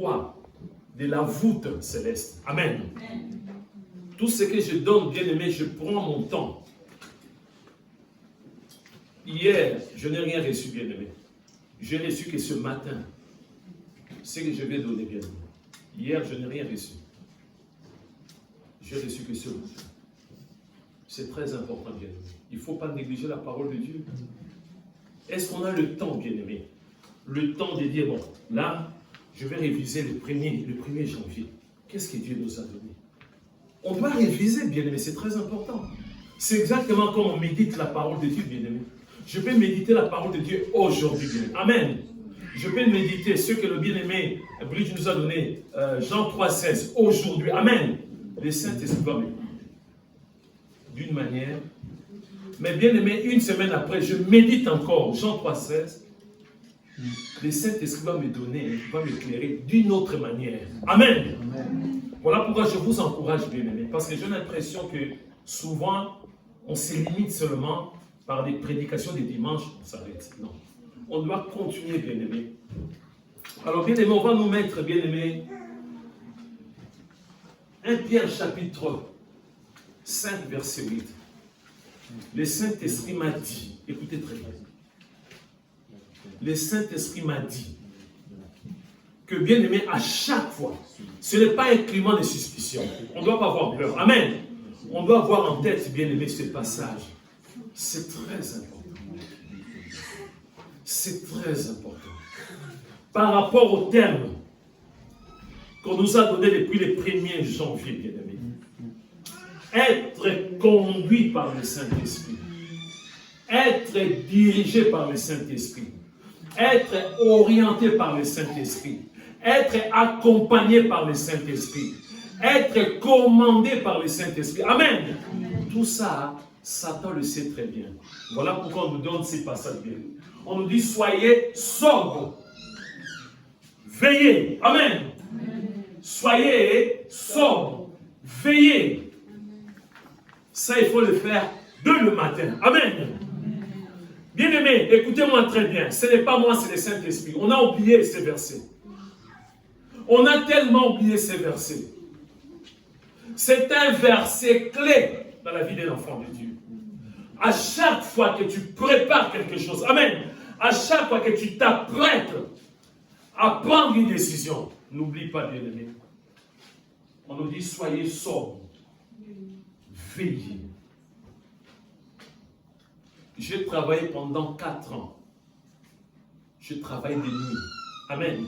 quoi? De la voûte céleste. Amen. Tout ce que je donne, bien-aimé, je prends mon temps. Hier, je n'ai rien reçu, bien-aimé. Je n'ai reçu que ce matin. Ce que je vais donner, bien-aimé. Hier, je n'ai rien reçu. Je n'ai reçu que ce matin. C'est très important, bien-aimé. Il ne faut pas négliger la parole de Dieu. Est-ce qu'on a le temps, bien-aimé? Le temps de dire, bon, là, je vais réviser le 1er janvier. Qu'est-ce que Dieu nous a donné? On doit réviser, bien-aimé, c'est très important. C'est exactement comme on médite la parole de Dieu, bien-aimé. Je peux méditer la parole de Dieu aujourd'hui, bien-aimé. Amen. Je peux méditer ce que le bien-aimé Bridge nous a donné, Jean 3,16, aujourd'hui. Amen. Le Saint-Esprit va me d'une manière. Mais bien-aimé, une semaine après, je médite encore Jean 3,16. Le Saint-Esprit va me donner, va m'éclairer d'une autre manière. Amen. Amen. Voilà pourquoi je vous encourage, bien-aimé, parce que j'ai l'impression que souvent, on se limite seulement par des prédications des dimanches, on s'arrête. Non. On doit continuer, bien-aimé. Alors, bien-aimé, on va nous mettre, bien-aimé, 1 Pierre chapitre 5, verset 8. Le Saint-Esprit m'a dit, écoutez très bien, le Saint-Esprit m'a dit que, bien aimé, à chaque fois, ce n'est pas un climat de suspicion. On ne doit pas avoir peur. Amen. On doit avoir en tête, bien aimé, ce passage. C'est très important. C'est très important. Par rapport au terme qu'on nous a donné depuis le 1er janvier, bien aimé. Être conduit par le Saint-Esprit. Être dirigé par le Saint-Esprit. Être orienté par le Saint-Esprit, être accompagné par le Saint-Esprit, être commandé par le Saint-Esprit. Amen. Tout ça, Satan le sait très bien. Voilà pourquoi on nous donne ces passages bien. On nous dit, soyez sobres. Veillez. Amen. Soyez sobres. Veillez. Ça, il faut le faire dès le matin. Amen. Bien-aimés, écoutez-moi très bien. Ce n'est pas moi, c'est le Saint-Esprit. On a oublié ces versets. On a tellement oublié ces versets. C'est un verset clé dans la vie d'un enfant de Dieu. À chaque fois que tu prépares quelque chose, amen, à chaque fois que tu t'apprêtes à prendre une décision, n'oublie pas, bien-aimé. On nous dit, soyez sobres. Veillez. J'ai travaillé pendant 4 ans. Je travaille de nuit. Amen.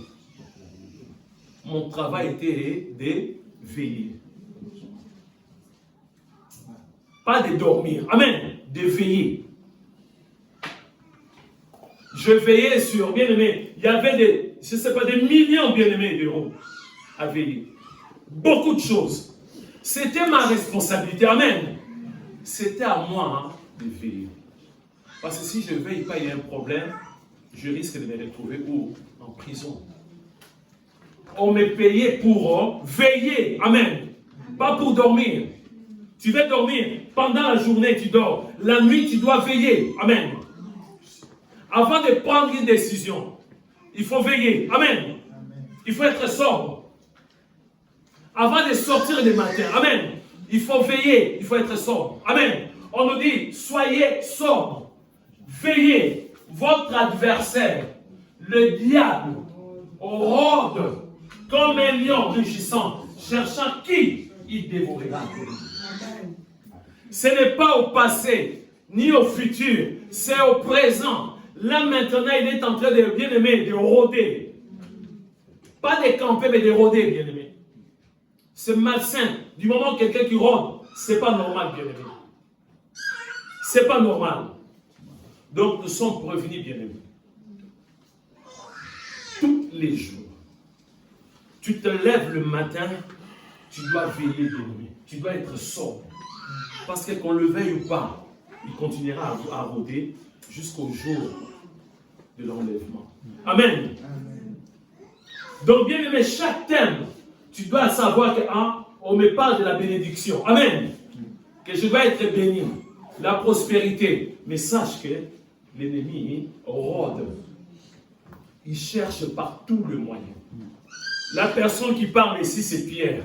Mon travail était de veiller. Pas de dormir. Amen. De veiller. Je veillais sur, bien aimé, il y avait des, je ne sais pas, des millions, bien aimés, d'euros à veiller. Beaucoup de choses. C'était ma responsabilité. Amen. C'était à moi de veiller. Parce que si je ne veille pas, il y a un problème, je risque de me retrouver où? En prison. On me payait pour veiller. Amen. Pas pour dormir. Tu veux dormir. Pendant la journée, tu dors. La nuit, tu dois veiller. Amen. Avant de prendre une décision, il faut veiller. Amen. Il faut être sobre. Avant de sortir le matin. Amen. Il faut veiller. Il faut être sobre. Amen. On nous dit, soyez sobre. Veillez, votre adversaire, le diable, rôde comme un lion rugissant, cherchant qui il dévorera. Ce n'est pas au passé, ni au futur, c'est au présent. Là maintenant, il est en train de, bien aimé, de rôder. Pas de camper, mais de rôder, bien aimé. C'est malsain. Du moment que quelqu'un qui rôde, c'est pas normal, bien aimé. C'est pas normal. Donc, nous sommes prévenus, bien-aimés. Tous les jours, tu te lèves le matin, tu dois veiller, bien-aimé. Tu dois être sobre. Parce que qu'on le veuille ou pas, il continuera à rôder jusqu'au jour de l'enlèvement. Amen. Donc, bien-aimé, chaque thème, tu dois savoir qu'on me parle de la bénédiction. Amen. Que je dois être béni. La prospérité. Mais sache que l'ennemi rôde. Il cherche par tous les moyens La personne qui parle ici, c'est Pierre.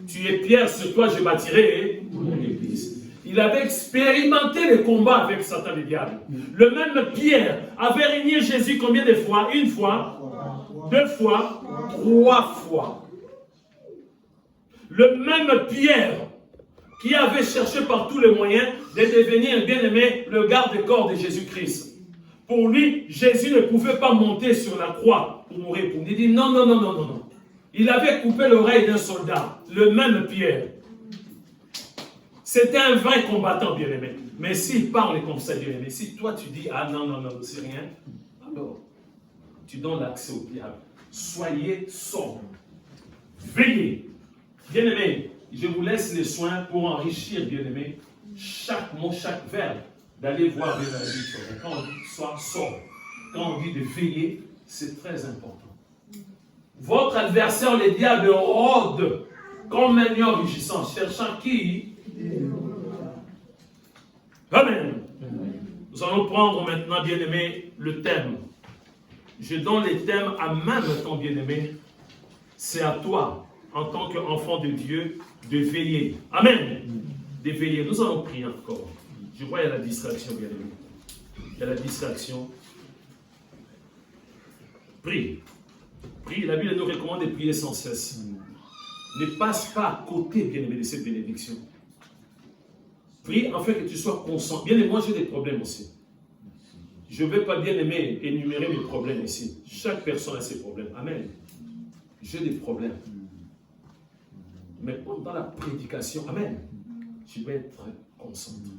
Tu es Pierre, sur toi je bâtirai l'église. Il avait expérimenté le combat avec Satan et le diable. Le même Pierre avait régné Jésus combien de fois? Une fois, deux fois, trois fois. Le même Pierre qui avait cherché par tous les moyens de devenir, bien aimé, le garde-corps de Jésus-Christ. Pour lui, Jésus ne pouvait pas monter sur la croix pour mourir. Il dit non, non, non, non, non, non. Il avait coupé l'oreille d'un soldat, le même Pierre. C'était un vrai combattant, bien aimé. Mais s'il parle comme ça, bien aimé, si toi tu dis ah non, non, non, c'est rien, alors tu donnes l'accès au diable. Soyez sobre. Veillez. Bien aimé, je vous laisse les soins pour enrichir, bien aimé, chaque mot, chaque verbe, d'aller voir bien la Bible. Quand on dit sois sobre, quand on dit de veiller, c'est très important. Votre adversaire, le diable, rôde comme un lion rugissant, cherchant qui? Amen. Nous allons prendre maintenant, bien aimé, le thème. Je donne les thèmes en même temps, bien aimé. C'est à toi, en tant qu'enfant de Dieu, de veiller. Amen. De veiller. Nous allons prier encore. Je vois, il y a la distraction, bien aimé. Il y a la distraction. Prie. Prie. La Bible nous recommande de prier sans cesse. Ne passe pas à côté, bien aimé, de cette bénédiction. Prie afin que tu sois conscient. Bien aimé, moi j'ai des problèmes aussi. Je ne vais pas, bien aimé, énumérer mes problèmes ici. Chaque personne a ses problèmes. Amen. J'ai des problèmes. Mais pendant la prédication, amen, je vais être concentré.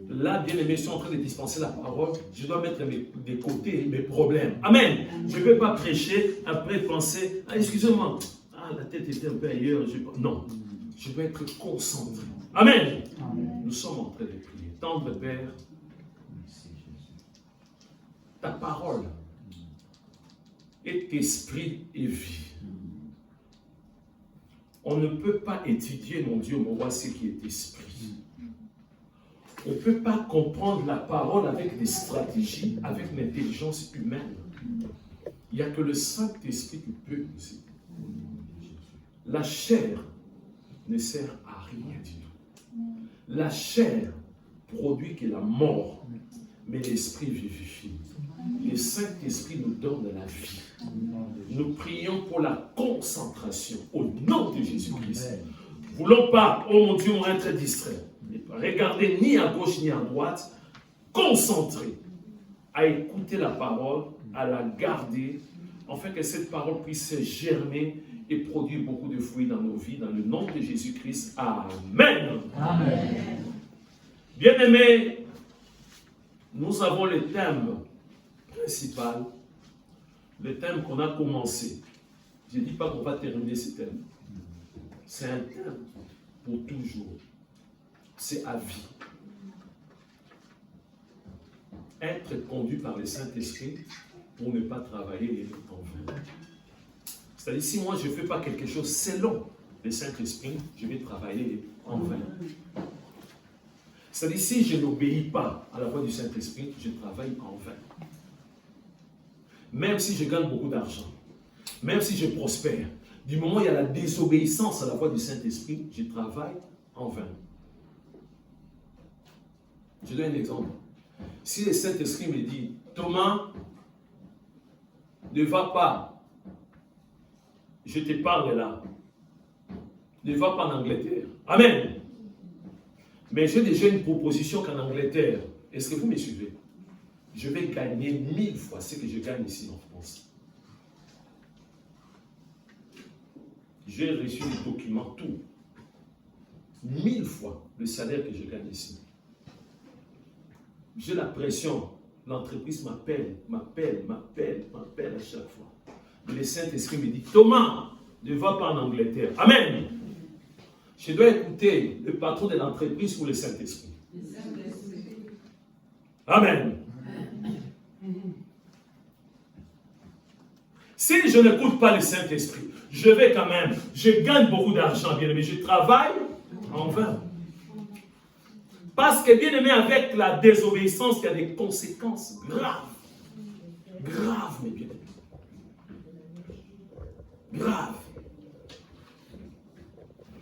Là, bien aimé, je suis en train de dispenser la parole. Je dois mettre de côté mes problèmes. Amen. Je ne vais pas prêcher, après penser, ah, excusez-moi, ah, la tête était un peu ailleurs. Non, je vais être concentré. Amen. Amen. Nous sommes en train de prier. Tendre Père, ta parole est esprit et vie. On ne peut pas étudier, mon Dieu, mon roi, ce qui est esprit. On ne peut pas comprendre la parole avec des stratégies, avec l'intelligence humaine. Il n'y a que le Saint-Esprit qui peut nous aider. La chair ne sert à rien du tout. La chair produit que la mort, mais l'Esprit vivifie. Le Saint-Esprit nous donne de la vie. Nous prions pour la concentration au nom de Jésus-Christ. Nous ne voulons pas, oh mon Dieu, être distrait. Ne pas regarder ni à gauche ni à droite. Concentré à écouter la parole, à la garder, afin que cette parole puisse germer et produire beaucoup de fruits dans nos vies. Dans le nom de Jésus-Christ. Amen. Amen. Bien-aimés, nous avons le thème principal, le thème qu'on a commencé. Je ne dis pas qu'on va terminer ce thème. C'est un thème pour toujours. C'est à vie. Être conduit par le Saint-Esprit pour ne pas travailler en vain. C'est-à-dire, si moi je ne fais pas quelque chose selon le Saint-Esprit, je vais travailler en vain. C'est-à-dire, si je n'obéis pas à la voix du Saint-Esprit, je travaille en vain. Même si je gagne beaucoup d'argent, même si je prospère, du moment où il y a la désobéissance à la voix du Saint-Esprit, je travaille en vain. Je donne un exemple. Si le Saint-Esprit me dit, Thomas, ne va pas, je te parle là, ne va pas en Angleterre. Amen. Mais j'ai déjà une proposition qu'en Angleterre, est-ce que vous me suivez? Je vais gagner 1000 fois ce que je gagne ici en France. J'ai reçu les documents, tout. 1000 fois le salaire que je gagne ici. J'ai la pression. L'entreprise m'appelle à chaque fois. Mais le Saint-Esprit me dit, Thomas, ne va pas en Angleterre. Amen. Je dois écouter le patron de l'entreprise ou le Saint-Esprit. Amen. Si je n'écoute pas le Saint-Esprit, je vais quand même, je gagne beaucoup d'argent, bien aimé, je travaille en vain. Parce que, bien aimé, avec la désobéissance, il y a des conséquences graves. Graves, mes bien aimés. Grave.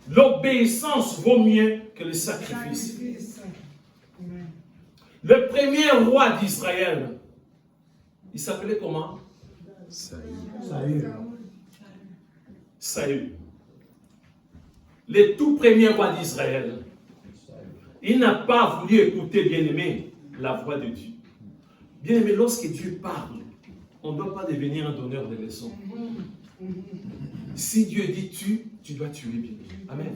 L'obéissance vaut mieux que le sacrifice. Le premier roi d'Israël, il s'appelait comment? Saül. Le tout premier roi d'Israël, il n'a pas voulu écouter, bien-aimé, la voix de Dieu. Bien-aimé, lorsque Dieu parle, on ne doit pas devenir un donneur de leçons. Si Dieu dit tue, tu dois tuer, bien-aimé. Amen.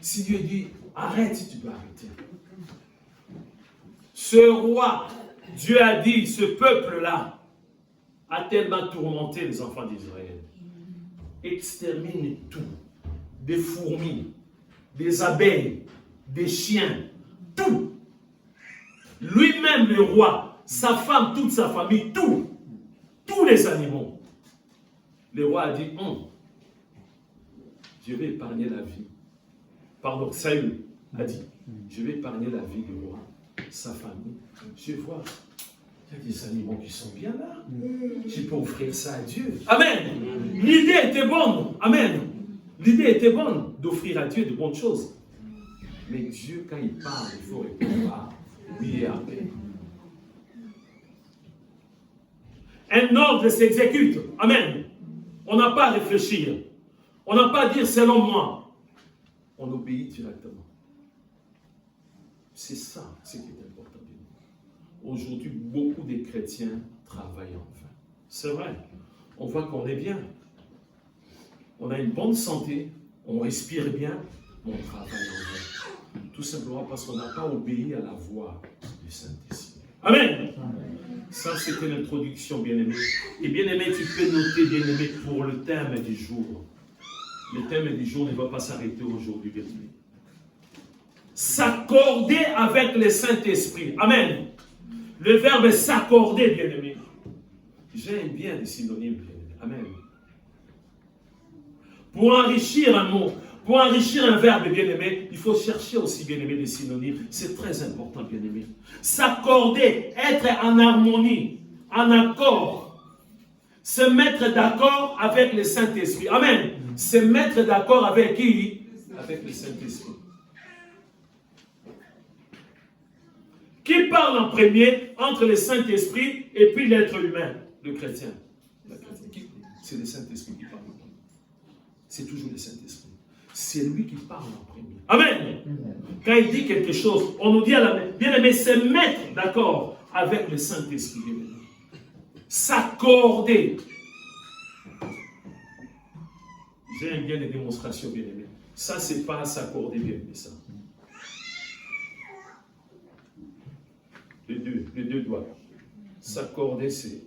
Si Dieu dit arrête, tu dois arrêter. Ce roi, Dieu a dit, ce peuple-là a tellement tourmenté les enfants d'Israël. Extermine tout. Des fourmis, des abeilles, des chiens, tout. Lui-même, le roi, sa femme, toute sa famille, tout. Tous les animaux. Le roi a dit, je vais épargner la vie. Pardon, Saül a dit, je vais épargner la vie du roi, sa famille. Je vois, il y a des animaux qui sont bien là. Je peux offrir ça à Dieu. Amen. L'idée était bonne. Amen. L'idée était bonne d'offrir à Dieu de bonnes choses. Mais Dieu, quand il parle, il faut répondre à oui et amen. Un ordre s'exécute. Amen. On n'a pas à réfléchir. On n'a pas à dire selon moi. On obéit directement. C'est ça ce qui est important. Aujourd'hui, beaucoup de chrétiens travaillent en vain. C'est vrai. On voit qu'on est bien. On a une bonne santé. On respire bien. Mais on travaille en vain. Tout simplement parce qu'on n'a pas obéi à la voix du Saint-Esprit. Amen. Ça, c'était l'introduction, bien-aimé. Et bien-aimé, tu peux noter, bien-aimé, pour le thème du jour. Le thème du jour ne va pas s'arrêter aujourd'hui, bien-aimé. S'accorder avec le Saint-Esprit. Amen. Le verbe s'accorder, bien-aimé. J'aime bien les synonymes, bien-aimé. Amen. Pour enrichir un mot, pour enrichir un verbe, bien-aimé, il faut chercher aussi, bien-aimé, des synonymes. C'est très important, bien-aimé. S'accorder, être en harmonie, en accord. Se mettre d'accord avec le Saint-Esprit. Amen. Se mettre d'accord avec qui? Avec le Saint-Esprit. Qui parle en premier entre le Saint-Esprit et puis l'être humain, le chrétien? C'est le Saint-Esprit qui parle en premier. C'est toujours le Saint-Esprit. C'est lui qui parle en premier. Amen. Quand il dit quelque chose, on nous dit à la main, bien aimé, se mettre d'accord avec le Saint-Esprit. S'accorder. J'aime bien les démonstrations, bien aimé. Ça, c'est pas s'accorder, bien aimé, ça. Les deux doigts. S'accorder, c'est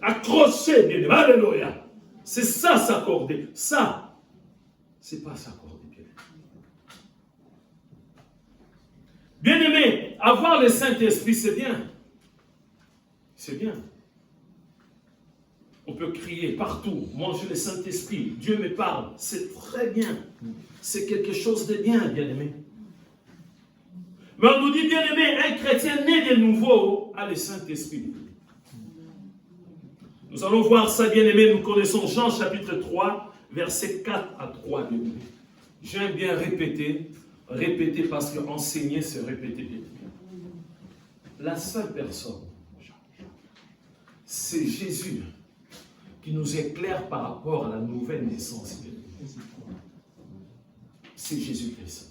accrocher, bien aimé. Alléluia. C'est ça, s'accorder. Ça, c'est pas s'accorder, bien aimé. Bien aimé, avoir le Saint-Esprit, c'est bien. C'est bien. On peut crier partout, manger le Saint-Esprit, Dieu me parle, c'est très bien. C'est quelque chose de bien, bien aimé. Mais on nous dit, bien aimé, un chrétien né de nouveau a le Saint-Esprit. Nous allons voir ça, bien aimé. Nous connaissons Jean chapitre 3, versets 4 à 3, bien aimé. J'aime bien répéter parce que enseigner, c'est répéter, bien aimé. La seule personne, c'est Jésus qui nous éclaire par rapport à la nouvelle naissance. C'est Jésus-Christ.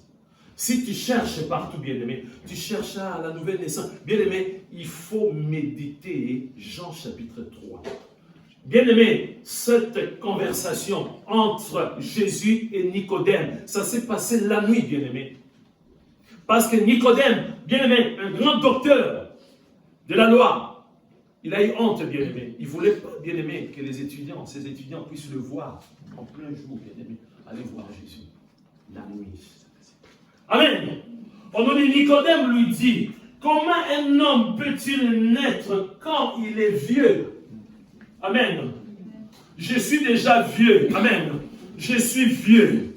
Si tu cherches partout, bien-aimé, tu cherches à la nouvelle naissance. Bien-aimé, il faut méditer Jean chapitre 3. Bien-aimé, cette conversation entre Jésus et Nicodème, ça s'est passé la nuit, bien-aimé. Parce que Nicodème, bien-aimé, un grand docteur de la loi, il a eu honte, bien-aimé. Il ne voulait pas, bien-aimé, que ses étudiants puissent le voir en plein jour, bien-aimé. Allez voir Jésus, la nuit. Amen. On nous dit, Nicodème lui dit, comment un homme peut-il naître quand il est vieux? Amen. Je suis déjà vieux. Amen. Je suis vieux.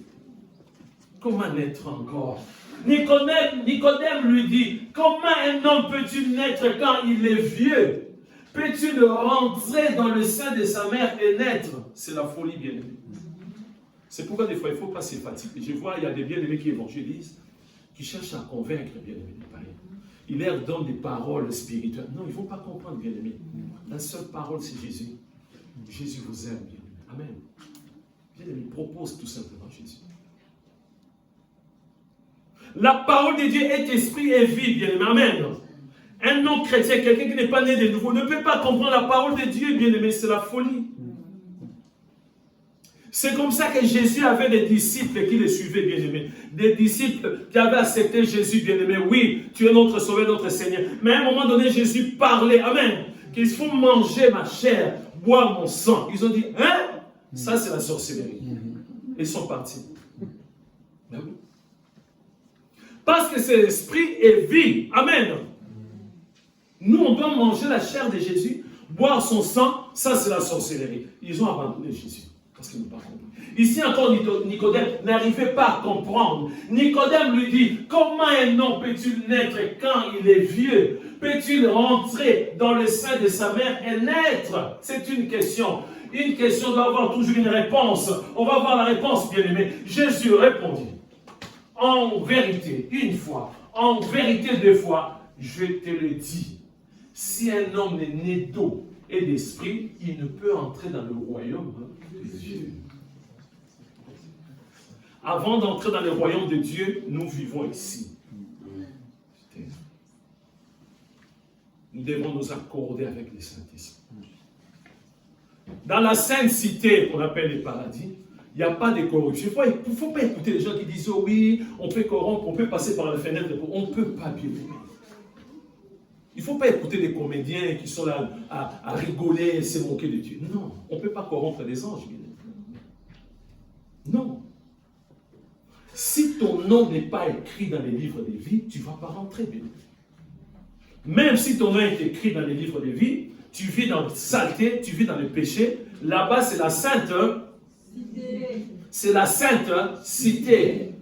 Comment naître encore? Nicodème lui dit, comment un homme peut-il naître quand il est vieux? Peut-il rentrer dans le sein de sa mère et naître? C'est la folie, bien-aimé. C'est pourquoi des fois, il ne faut pas se fatiguer. Je vois, il y a des bien-aimés qui évangélisent, qui cherchent à convaincre les bien-aimés des païens. Ils leur donnent des paroles spirituelles. Non, il ne faut pas comprendre, bien-aimé. La seule parole, c'est Jésus. Jésus vous aime, bien-aimé. Amen. Bien-aimé, propose tout simplement Jésus. La parole de Dieu est esprit et vie, bien-aimé. Amen. Un non-chrétien, quelqu'un qui n'est pas né de nouveau, ne peut pas comprendre la parole de Dieu, bien-aimé. C'est la folie. C'est comme ça que Jésus avait des disciples qui le suivaient, bien-aimés. Des disciples qui avaient accepté Jésus, bien-aimé. Oui, tu es notre Sauveur, notre Seigneur. Mais à un moment donné, Jésus parlait, amen, qu'il faut manger ma chair, boire mon sang. Ils ont dit, hein? Ça, c'est la sorcellerie. Ils sont partis. Ben oui. Parce que c'est l'esprit et vie. Amen. Nous, on doit manger la chair de Jésus, boire son sang. Ça, c'est la sorcellerie. Ils ont abandonné Jésus. Parce qu'ils n'ont pas compris. Ici encore, Nicodème n'arrivait pas à comprendre. Nicodème lui dit, comment un homme peut-il naître quand il est vieux? Peut-il rentrer dans le sein de sa mère et naître? C'est une question. Une question doit avoir toujours une réponse. On va voir la réponse, bien-aimé. Jésus répondit, en vérité, une fois, en vérité deux fois, je te le dis, si un homme est né d'eau et d'esprit, il ne peut entrer dans le royaume de Dieu. Avant d'entrer dans le royaume de Dieu, nous vivons ici. Nous devons nous accorder avec le Saint-Esprit. Dans la sainte cité qu'on appelle le paradis, il n'y a pas de corruption. Il ne faut pas écouter les gens qui disent, oh oui, on peut corrompre, on peut passer par la fenêtre. On ne peut pas, bien aimer. Il ne faut pas écouter des comédiens qui sont là à rigoler et se moquer de Dieu. Non, on ne peut pas corrompre les anges. Non. Si ton nom n'est pas écrit dans les livres de vie, tu ne vas pas rentrer, bien. Même si ton nom est écrit dans les livres de vie, tu vis dans la saleté, tu vis dans le péché. Là-bas, c'est la sainte cité. C'est la sainte cité.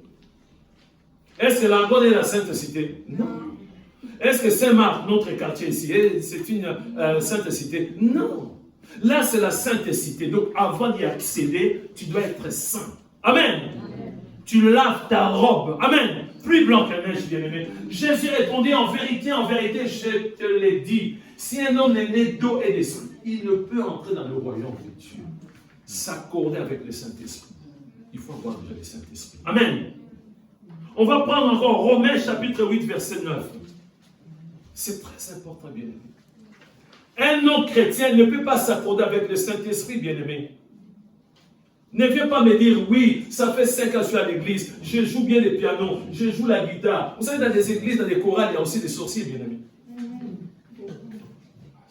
Est-ce que l'Angola est la sainte cité? Non. Est-ce que Saint-Marc, notre quartier ici, c'est une sainte cité? Non. Là, c'est la sainte cité. Donc, avant d'y accéder, tu dois être saint. Amen. Tu laves ta robe. Amen. Plus blanc qu'un neige, bien-aimé. Jésus répondit, en vérité, je te l'ai dit. Si un homme est né d'eau et d'esprit, il ne peut entrer dans le royaume de Dieu. S'accorder avec le Saint-Esprit. Il faut avoir déjà le Saint-Esprit. Amen. On va prendre encore Romains chapitre 8, verset 9. C'est très important, bien-aimé. Un non-chrétien ne peut pas s'accorder avec le Saint-Esprit, bien-aimé. Ne viens pas me dire, oui, ça fait 5 ans que je suis à l'église, je joue bien le piano, je joue la guitare. Vous savez, dans des églises, dans des chorales, il y a aussi des sorciers, bien-aimés.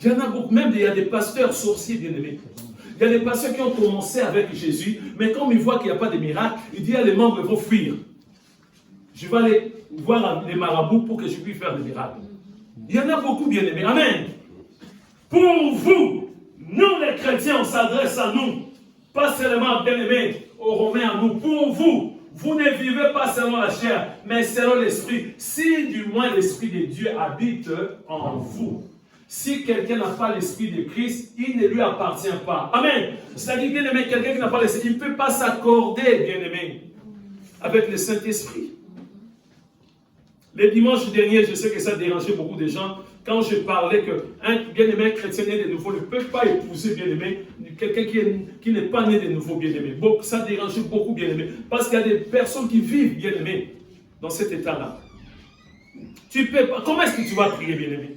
Il y en a beaucoup, même il y a des pasteurs sorciers, bien-aimés. Il y a des pasteurs qui ont commencé avec Jésus, mais comme ils voient qu'il n'y a pas de miracle, ils disent, les membres vont fuir. Je vais aller voir les marabouts pour que je puisse faire des miracles. Il y en a beaucoup, bien-aimés. Amen. Pour vous, nous les chrétiens, on s'adresse à nous. Pas seulement, bien-aimés, aux Romains, à nous. Pour vous, vous ne vivez pas selon la chair, mais selon l'esprit. Si du moins l'esprit de Dieu habite en vous. Si quelqu'un n'a pas l'esprit de Christ, il ne lui appartient pas. Amen. C'est-à-dire, bien-aimé, quelqu'un qui n'a pas l'esprit, il ne peut pas s'accorder, bien-aimé, avec le Saint-Esprit. Le dimanche dernier, je sais que ça dérangeait beaucoup de gens, quand je parlais qu'un bien-aimé chrétien né de nouveau ne peut pas épouser bien-aimé, quelqu'un qui n'est pas né de nouveau bien-aimé. Bon, ça dérangeait beaucoup bien-aimé, parce qu'il y a des personnes qui vivent bien-aimé dans cet état-là. Tu peux pas. Comment est-ce que tu vas prier bien-aimé?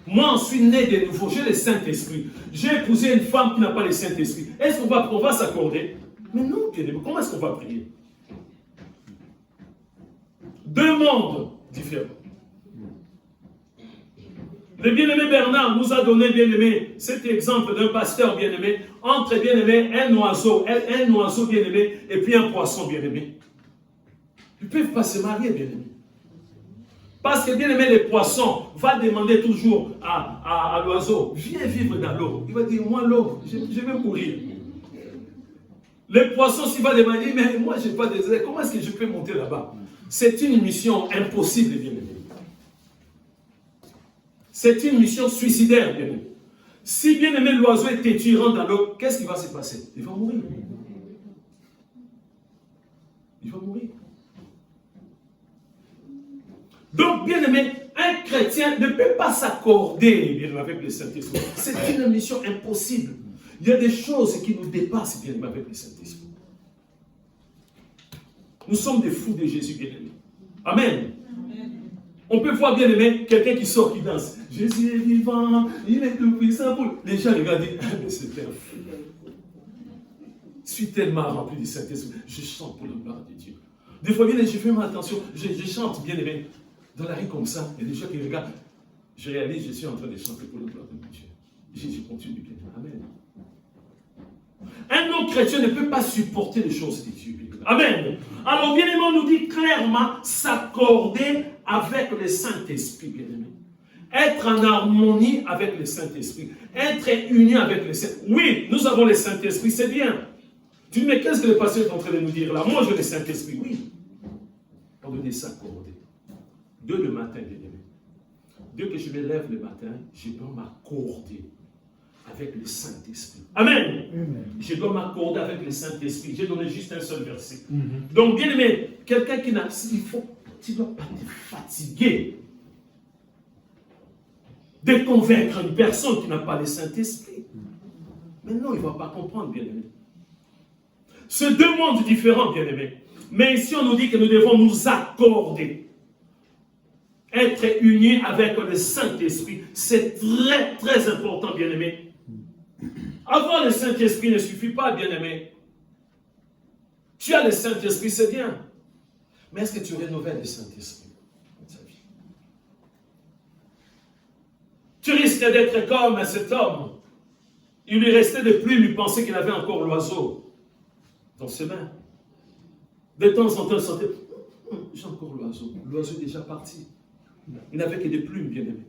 Moi, je suis né de nouveau, j'ai le Saint-Esprit. J'ai épousé une femme qui n'a pas le Saint-Esprit. Est-ce qu'on va s'accorder? Mais non, bien-aimé, comment est-ce qu'on va prier? Deux mondes différents. Le bien-aimé Bernard nous a donné, bien-aimé, cet exemple d'un pasteur bien-aimé, entre bien-aimé, un oiseau bien-aimé, et puis un poisson bien-aimé. Ils ne peuvent pas se marier, bien-aimé. Parce que, bien-aimé, le poisson va demander toujours à l'oiseau, viens vivre dans l'eau. Il va dire, moi, l'eau, je vais mourir. Le poisson, s'il va demander, mais moi, je n'ai pas de désir, comment est-ce que je peux monter là-bas? C'est une mission impossible, bien-aimé. C'est une mission suicidaire, bien aimé. Si bien aimé l'oiseau est têtu, il rentre dans l'eau, qu'est-ce qui va se passer? Il va mourir. Il va mourir. Donc, bien aimé, un chrétien ne peut pas s'accorder, bien aimé, avec le Saint-Esprit. C'est une mission impossible. Il y a des choses qui nous dépassent, bien aimé, avec le Saint-Esprit. Nous sommes des fous de Jésus, bien aimé. Amen. On peut voir, bien aimé, quelqu'un qui sort, qui danse. Jésus est vivant, il est tout puissant. Les gens regardent et disent, ah, mais c'est un fou. Je suis tellement rempli du Saint-Esprit. Je chante pour la gloire de Dieu. Des fois, bien aimé, je fais ma attention. Je chante, bien aimé, dans la rue comme ça. Il y a des gens qui regardent. Je réalise, je suis en train de chanter pour la gloire de Dieu. Je continue, bien aimé. Amen. Un non-chrétien ne peut pas supporter les choses de Dieu. Amen. Alors, bien aimé, on nous dit clairement s'accorder avec le Saint-Esprit, bien aimé. Être en harmonie avec le Saint-Esprit. Être uni avec le Saint-Esprit. Oui, nous avons le Saint-Esprit, c'est bien. Tu dis, mais qu'est-ce que le pasteur est en train de nous dire là? Moi, j'ai le Saint-Esprit. Oui. On doit s'accorder. Dès le matin, bien aimé. Dès que je me lève le matin, je dois m'accorder avec le Saint-Esprit. Amen. Je dois m'accorder avec le Saint-Esprit. J'ai donné juste un seul verset. Donc, bien aimé, quelqu'un qui n'a... Tu ne dois pas te fatiguer de convaincre une personne qui n'a pas le Saint-Esprit. Mais non, il ne va pas comprendre, bien aimé. C'est deux mondes différents, bien aimé. Mais ici, on nous dit que nous devons nous accorder. Être unis avec le Saint-Esprit. C'est très, très important, bien aimé. Avoir le Saint-Esprit ne suffit pas, bien-aimé. Tu as le Saint-Esprit, c'est bien. Mais est-ce que tu renouvelles le Saint-Esprit dans ta vie? Tu risques d'être comme cet homme. Il lui restait de plumes, il pensait qu'il avait encore l'oiseau dans ses mains. De temps en temps, il sentait, j'ai encore l'oiseau. L'oiseau est déjà parti. Il n'avait que des plumes, bien-aimé.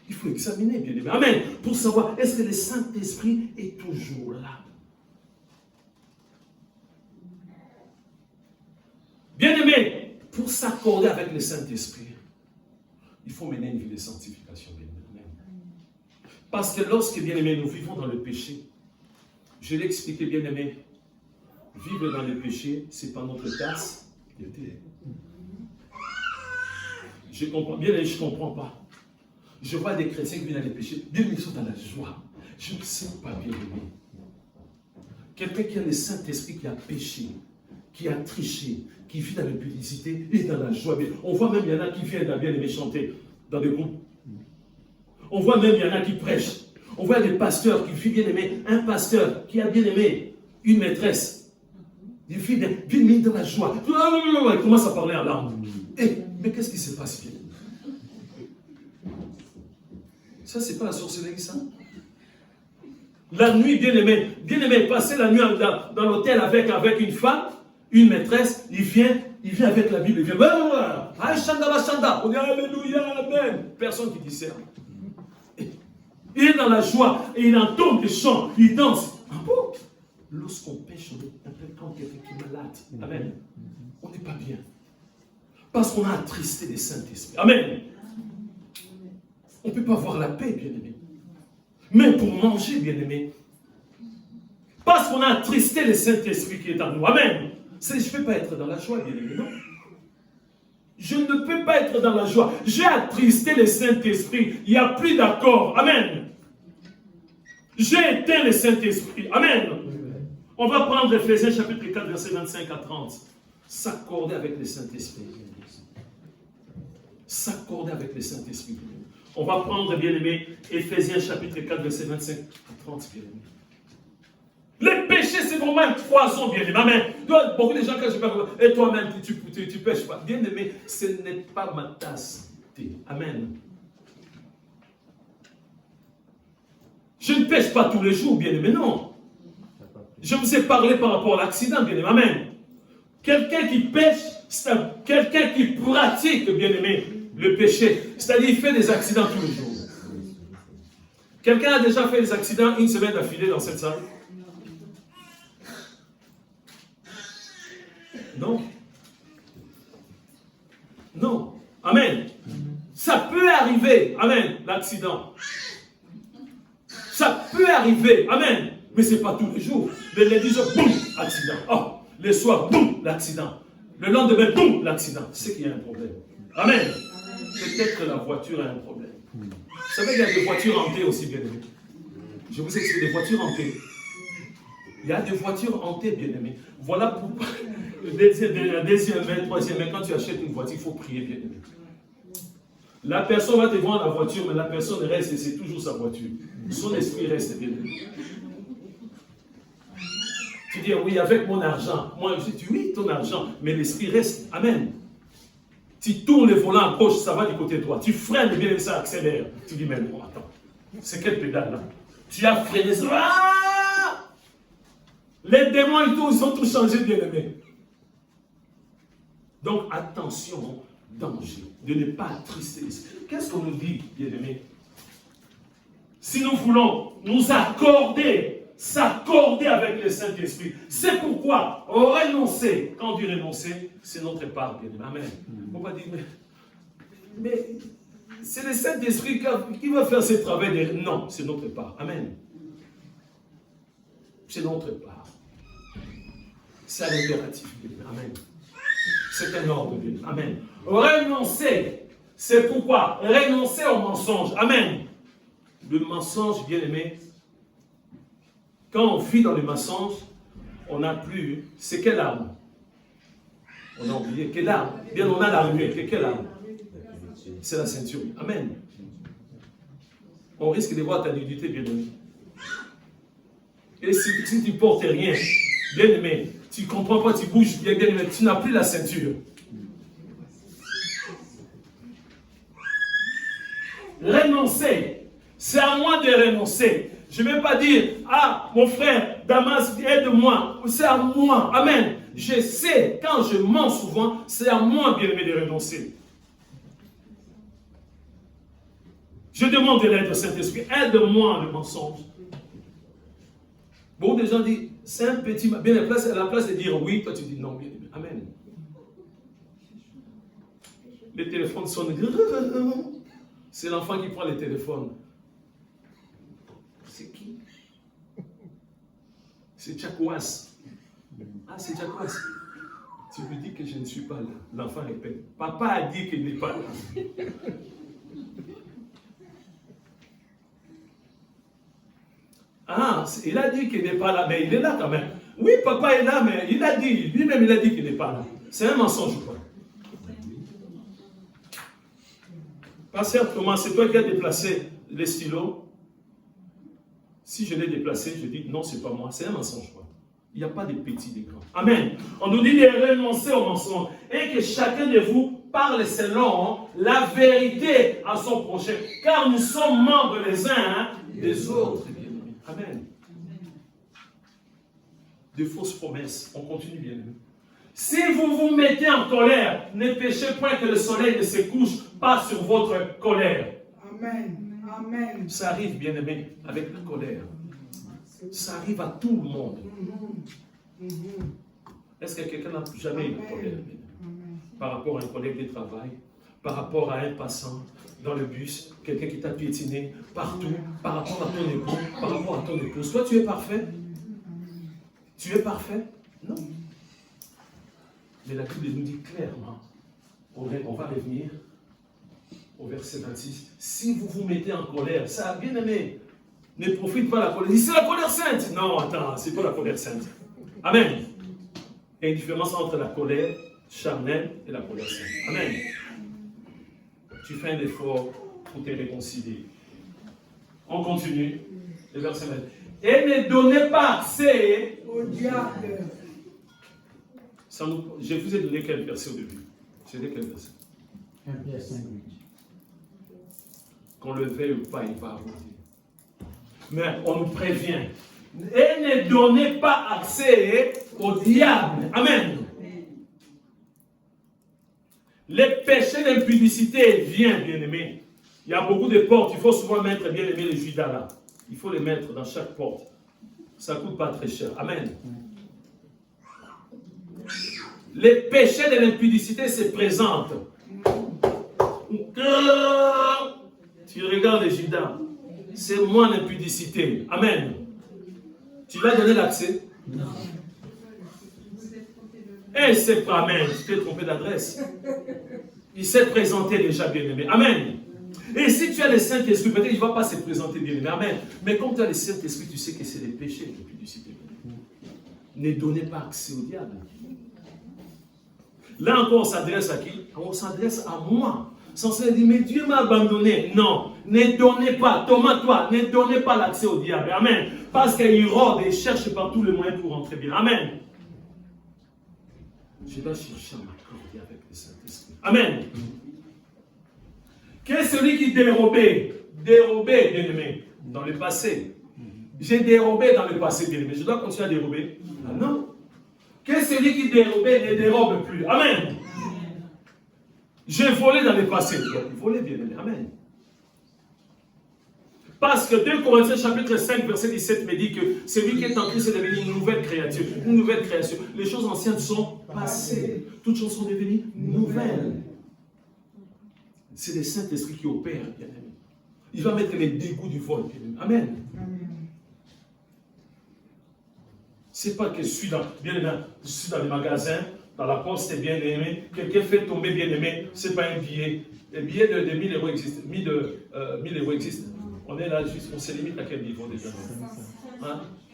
Il faut examiner, bien aimé. Amen. Pour savoir, est-ce que le Saint-Esprit est toujours là? Bien aimé, pour s'accorder avec le Saint-Esprit, il faut mener une vie de sanctification, bien aimé. Parce que lorsque, bien aimé, nous vivons dans le péché, je l'ai expliqué, bien aimé, vivre dans le péché, ce n'est pas notre tasse de thé. Je comprends, bien aimé, je ne comprends pas. Je vois des chrétiens qui viennent dans les péchés, bien ils sont dans la joie. Je ne sais pas, bien aimé. Quelqu'un qui a le Saint-Esprit, qui a péché, qui a triché, qui vit dans l'impudicité et dans la joie. On voit même, il y en a qui viennent dans bien aimé chanter dans des groupes. On voit même, il y en a qui prêchent. On voit des pasteurs qui vivent bien aimé. Un pasteur qui a bien aimé une maîtresse. Il vit dans la joie. Il commence à parler en langue. Mais qu'est-ce qui se passe, bien aimé? Ça, c'est pas la sorcellerie, ça. La nuit, bien aimé, passer la nuit dans l'hôtel avec une femme, une maîtresse, il vient avec la Bible, il vient, on dit Alléluia, Amen. Personne qui discerne. Il est dans la joie et il entend des chants, il danse. Lorsqu'on pêche, on est un peu comme quelqu'un qui est malade. Amen. On n'est pas bien. Parce qu'on a attristé les Saint-Esprit. Amen. On ne peut pas avoir la paix, bien-aimé. Mais pour manger, bien-aimé, parce qu'on a attristé le Saint-Esprit qui est en nous. Amen. Je ne peux pas être dans la joie, bien-aimé, non. Je ne peux pas être dans la joie. J'ai attristé le Saint-Esprit. Il n'y a plus d'accord. Amen. J'ai éteint le Saint-Esprit. Amen. On va prendre Ephésiens chapitre 4, verset 25 à 30. S'accorder avec le Saint-Esprit. S'accorder avec le Saint-Esprit. On va prendre, bien-aimé, Ephésiens chapitre 4, verset 25 à 30, bien-aimé. Le péché, c'est vraiment un poison, bien-aimé. Amen. Beaucoup de gens, quand je parle, et toi-même, tu pêches pas. Bien-aimé, ce n'est pas ma tasse. Amen. Je ne pêche pas tous les jours, bien-aimé, non. Je vous ai parlé par rapport à l'accident, bien-aimé. Amen. Quelqu'un qui pêche, c'est quelqu'un qui pratique, bien-aimé, le péché. C'est-à-dire, il fait des accidents tous les jours. Quelqu'un a déjà fait des accidents une semaine d'affilée dans cette salle? Non. Non. Amen. Ça peut arriver, amen, l'accident. Ça peut arriver, amen, mais ce n'est pas tous les jours. Le lundi, boum, accident. Oh, le soir, boum, l'accident. Le lendemain, boum, l'accident. C'est qu'il y a un problème. Amen. Peut-être que la voiture a un problème. Vous savez qu'il y a des voitures hantées aussi, bien aimés. Je vous explique des voitures hantées. Il y a des voitures hantées, bien aimés. Voilà pourquoi, le deuxième, troisième, quand tu achètes une voiture, il faut prier, bien aimé. La personne va te vendre la voiture, mais la personne reste et c'est toujours sa voiture. Son esprit reste, bien aimé. Tu dis, oui, avec mon argent. Moi, je dis, oui, ton argent, mais l'esprit reste. Amen. Tu tournes le volant à gauche, ça va du côté droit. Tu freines, bien, ça accélère. Tu dis, mais bon, attends, c'est quelle pédale là? Tu as freiné ça. Ah! Les démons et tout, ils ont tout changé, bien aimé. Donc, attention, danger, de ne pas attrister l'esprit. Qu'est-ce qu'on nous dit, bien aimé? Si nous voulons nous s'accorder avec le Saint-Esprit, c'est pourquoi renoncer. Quand on dit renoncer, c'est notre part, bien aimé. Amen. Il ne faut pas dire, mais c'est le Saint-Esprit qui va faire ce travail. Non, c'est notre part. Amen. C'est notre part. C'est un impératif. Amen. C'est un ordre. Amen. Renoncer. C'est pourquoi renoncer au mensonge. Amen. Le mensonge, bien aimé, quand on vit dans le mensonge, on n'a plus. C'est quelle arme? On a oublié. Quelle arme? Bien, on a l'armure. Quelle arme? C'est la ceinture. Amen. On risque de voir ta nudité, bien aimé. Et si tu ne portes rien, bien aimé, tu ne comprends pas, tu bouges, bien aimé, tu n'as plus la ceinture. Renoncer. C'est à moi de renoncer. Je ne vais pas dire, ah, mon frère, Damas, aide-moi. C'est à moi. Amen. Je sais, quand je mens souvent, c'est à moi, bien aimé, de renoncer. Je demande de l'aide au Saint-Esprit. Aide-moi le mensonge. Beaucoup de gens disent, c'est un petit... Bien, à la place de dire oui, toi tu dis non, bien aimé. Amen. Les téléphones sonnent. C'est l'enfant qui prend les téléphones. C'est qui? C'est Tchakouas. Ah, c'est Tchakouas. Tu lui dis que je ne suis pas là. L'enfant répète. Papa a dit qu'il n'est pas là. Ah, il a dit qu'il n'est pas là, mais il est là quand même. Oui, papa est là, mais il a dit, lui-même il a dit qu'il n'est pas là. C'est un mensonge ou pas? Pasteur Thomas, c'est toi qui as déplacé les stylos. Si je l'ai déplacé, je dis non, c'est pas moi. C'est un mensonge. Quoi. Il n'y a pas de petits, de grands. Amen. On nous dit de renoncer au mensonge et que chacun de vous parle selon la vérité à son prochain. Car nous sommes membres les uns des autres. Amen. De fausses promesses. On continue bien. Si vous vous mettez en colère, ne péchez point que le soleil ne se couche pas sur votre colère. Amen. Amen. Ça arrive, bien aimé, avec la colère. Ça arrive à tout le monde. Est-ce que quelqu'un n'a jamais eu de colère par rapport à un collègue de travail, par rapport à un passant dans le bus, quelqu'un qui t'a piétiné, partout, par rapport à ton époux, par rapport à ton épouse? Toi, tu es parfait? Tu es parfait? Non. Mais la Bible nous dit clairement, on va revenir au verset 26, si vous vous mettez en colère, ça, bien aimé, ne profite pas de la colère. C'est la colère sainte. Non, attends, c'est pas la colère sainte. Amen. Il y a une différence entre la colère charnelle et la colère sainte. Amen. Tu fais un effort pour te réconcilier. On continue. Le verset 20. Et ne donnez pas accès au diable. Je vous ai donné quel verset au début? J'ai dit quel verset? 1 Pierre 5. Qu'on le veuille ou pas, il va abonder. Mais on nous prévient. Et ne donnez pas accès au diable. Amen. Les péchés d'impudicité viennent, bien aimé. Il y a beaucoup de portes. Il faut souvent mettre, bien aimé, les judas là. Il faut les mettre dans chaque porte. Ça ne coûte pas très cher. Amen. Les péchés de l'impudicité se présentent. Tu regardes Judas. C'est moi l'impudicité. Amen. Tu vas donner l'accès? Non. Et c'est pas Amen. Tu t'es trompé d'adresse. Il s'est présenté déjà, bien-aimé. Amen. Et si tu as le Saint-Esprit, peut-être qu'il ne va pas se présenter, bien-aimé. Amen. Mais comme tu as le Saint-Esprit, tu sais que c'est des péchés, l'impudicité. Ne donnez pas accès au diable. Là encore, on s'adresse à qui? On s'adresse à moi. Sans se dire, mais Dieu m'a abandonné. Non, ne donnez pas, Thomas, toi, ne donnez pas l'accès au diable. Amen. Parce qu'il rôde et cherche par tous les moyens pour rentrer bien. Amen. Je dois chercher à m'accorder avec le Saint-Esprit. Amen. Quel est celui qui dérobait, bien-aimé, dans le passé? J'ai dérobé dans le passé, bien-aimé. Je dois continuer à dérober? Ah non. Quel est celui qui dérobait ne dérobe plus? Amen. J'ai volé dans le passé. Volé, bien-aimé. Amen. Parce que 2 Corinthiens chapitre 5, verset 17 me dit que celui qui est en Christ est devenu une nouvelle créature. Une nouvelle création. Les choses anciennes sont passées. Toutes choses sont devenues nouvelles. C'est le Saint-Esprit qui opère, bien-aimé. Il va mettre les dégoûts du vol, bien-aimé. Amen. C'est pas que je suis dans les magasins, dans la poste, bien-aimé, quelqu'un fait tomber, bien-aimé, c'est pas un billet. Les billets de 1000 euros existent. 1000 euros existent. On est là, juste, on se limite à quel niveau déjà?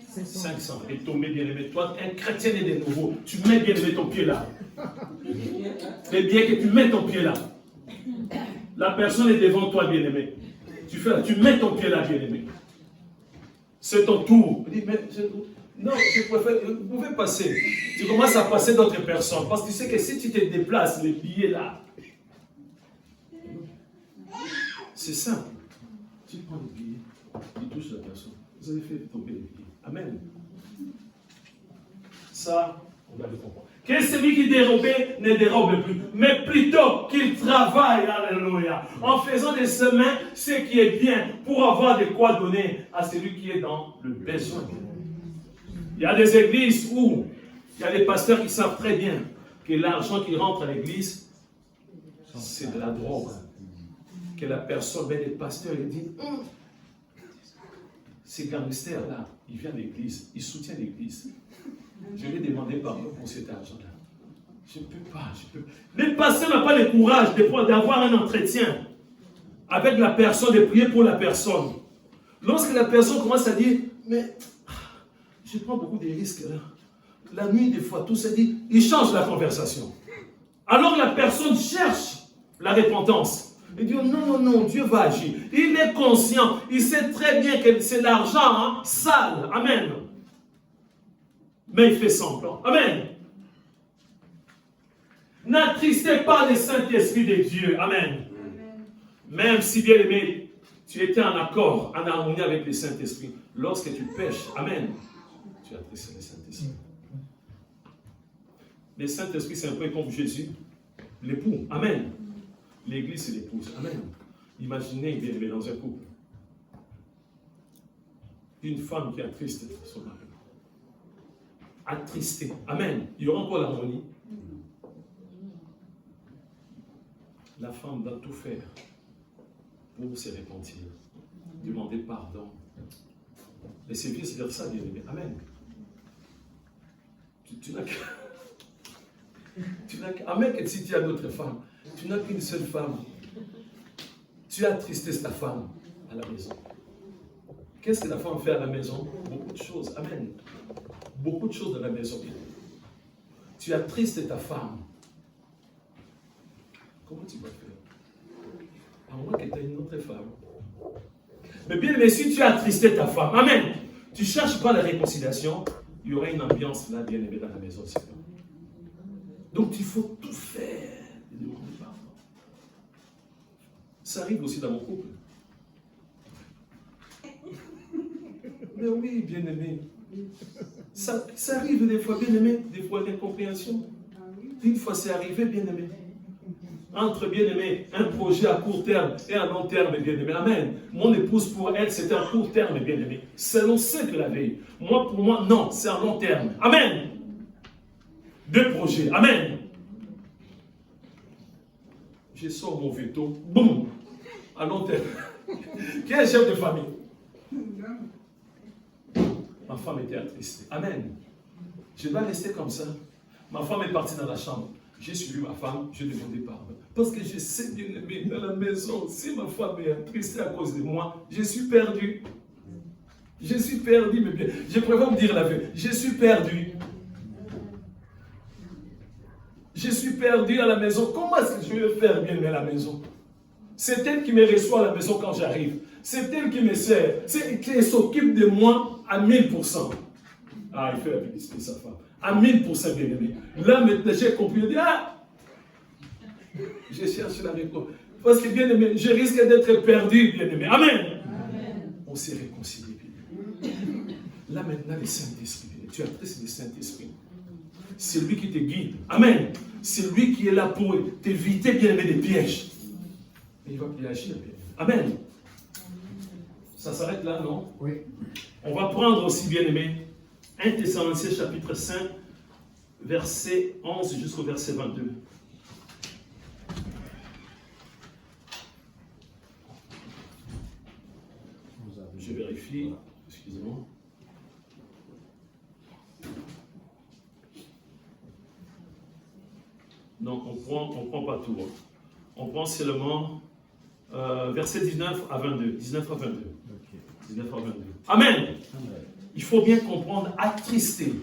500. 500. Et tomber, bien-aimé. Toi, un chrétien est de nouveau. Tu mets, bien-aimé, ton pied là. Les billets que tu mets ton pied là. La personne est devant toi, bien-aimé. Tu fais là, tu mets ton pied là, bien-aimé. C'est ton tour. Il dit, mais non, je préfère, vous pouvez passer. Tu commences à passer d'autres personnes. Parce que tu sais que si tu te déplaces, les billets là, c'est simple. Tu prends les billets, tu touches la personne. Vous avez fait tomber les billets. Amen. Ça, on doit le comprendre. Que celui qui dérobait ne dérobe plus, mais plutôt qu'il travaille, alléluia, en faisant des semaines ce qui est bien, pour avoir de quoi donner à celui qui est dans le besoin. Il y a des églises où il y a des pasteurs qui savent très bien que l'argent qui rentre à l'église, c'est de la drogue. Que la personne, ben, les pasteurs, ils disent, ces gangsters-là, il vient de l'église, il soutient l'église. Je vais demander pardon pour cet argent-là. Je ne peux pas, Les pasteurs n'ont pas le courage d'avoir un entretien avec la personne, de prier pour la personne. Lorsque la personne commence à dire, mais je prends beaucoup de risques là. La nuit, des fois, tout ça dit, il change la conversation. Alors la personne cherche la repentance. Il dit, non, Dieu va agir. Il est conscient, il sait très bien que c'est l'argent sale. Amen. Mais il fait semblant. Amen. N'attristez pas le Saint-Esprit de Dieu. Amen. Même si, bien aimé, tu étais en accord, en harmonie avec le Saint-Esprit, lorsque tu pêches, amen, tu attristes le Saint-Esprit. Le Saint-Esprit, c'est un peu comme Jésus, l'époux. Amen. L'église, c'est l'épouse. Amen. Imaginez, bien aimé, dans un couple, une femme qui attriste son mari. Attristé. Amen. Il y aura encore l'harmonie. La femme doit tout faire pour se repentir, demander pardon. Et c'est bien, c'est dire ça, bien aimé. Amen. Tu n'as Amen, que si tu as d'autres femmes, tu n'as qu'une seule femme. Tu as attristé ta femme à la maison. Qu'est-ce que la femme fait à la maison? Beaucoup de choses. Amen. Beaucoup de choses dans la maison. Tu attristes ta femme. Comment tu vas faire? À moins que tu aies une autre femme. Mais bien, mais si tu as attristé ta femme, amen, tu ne cherches pas la réconciliation, il y aura une ambiance là, bien aimée dans la maison. Donc il faut tout faire et demander pardon. Ça arrive aussi dans mon couple. Mais oui, bien aimé. Ça arrive des fois, bien aimé, des fois l'incompréhension. Une fois c'est arrivé, bien aimé. Entre bien aimé, un projet à court terme et à long terme, bien aimé. Amen. Mon épouse, pour elle, c'était à court terme, bien aimé. Selon ce que la veille. Moi, pour moi, non, c'est à long terme. Amen. Deux projets. Amen. je sors mon veto, boum, à long terme. Qui est chef de famille? Ma femme était attristée. Amen. Je dois rester comme ça. Ma femme est partie dans la chambre. J'ai suivi ma femme, je lui ai demandé pardon. Parce que je sais bien aimer dans la maison. Si ma femme est attristée à cause de moi, je suis perdu. Je suis perdu, mais bien. Je préfère me dire la vérité. Je suis perdu. Je suis perdu à la maison. Comment est-ce que je vais faire bien à la maison? C'est elle qui me reçoit à la maison quand j'arrive. C'est elle qui me sert. C'est elle qui s'occupe de moi à 1000%. Ah, il fait la publicité de sa femme. À 1000% bien aimé. Là, maintenant, j'ai compris. Je dis, ah! Je cherche la réponse. Parce que bien aimé, je risque d'être perdu, bien aimé. Amen. Amen. On s'est réconcilié, bien aimé. Là, maintenant, le Saint-Esprit. Tu as pris le Saint-Esprit. C'est lui qui te guide. Amen. C'est lui qui est là pour t'éviter, bien aimé, des pièges. Mais il va piéger, bien aimé. Amen. Ça s'arrête là, non? Oui. On va prendre aussi, bien aimé, 1 Thessaloniciens chapitre 5, verset 11 jusqu'au verset 22. Je vérifie, excusez-moi. Non, on prend pas tout. On prend seulement verset 19 à 22. 19 à 22. Okay. 19 à 22. Amen. Amen. Il faut bien comprendre, attrister.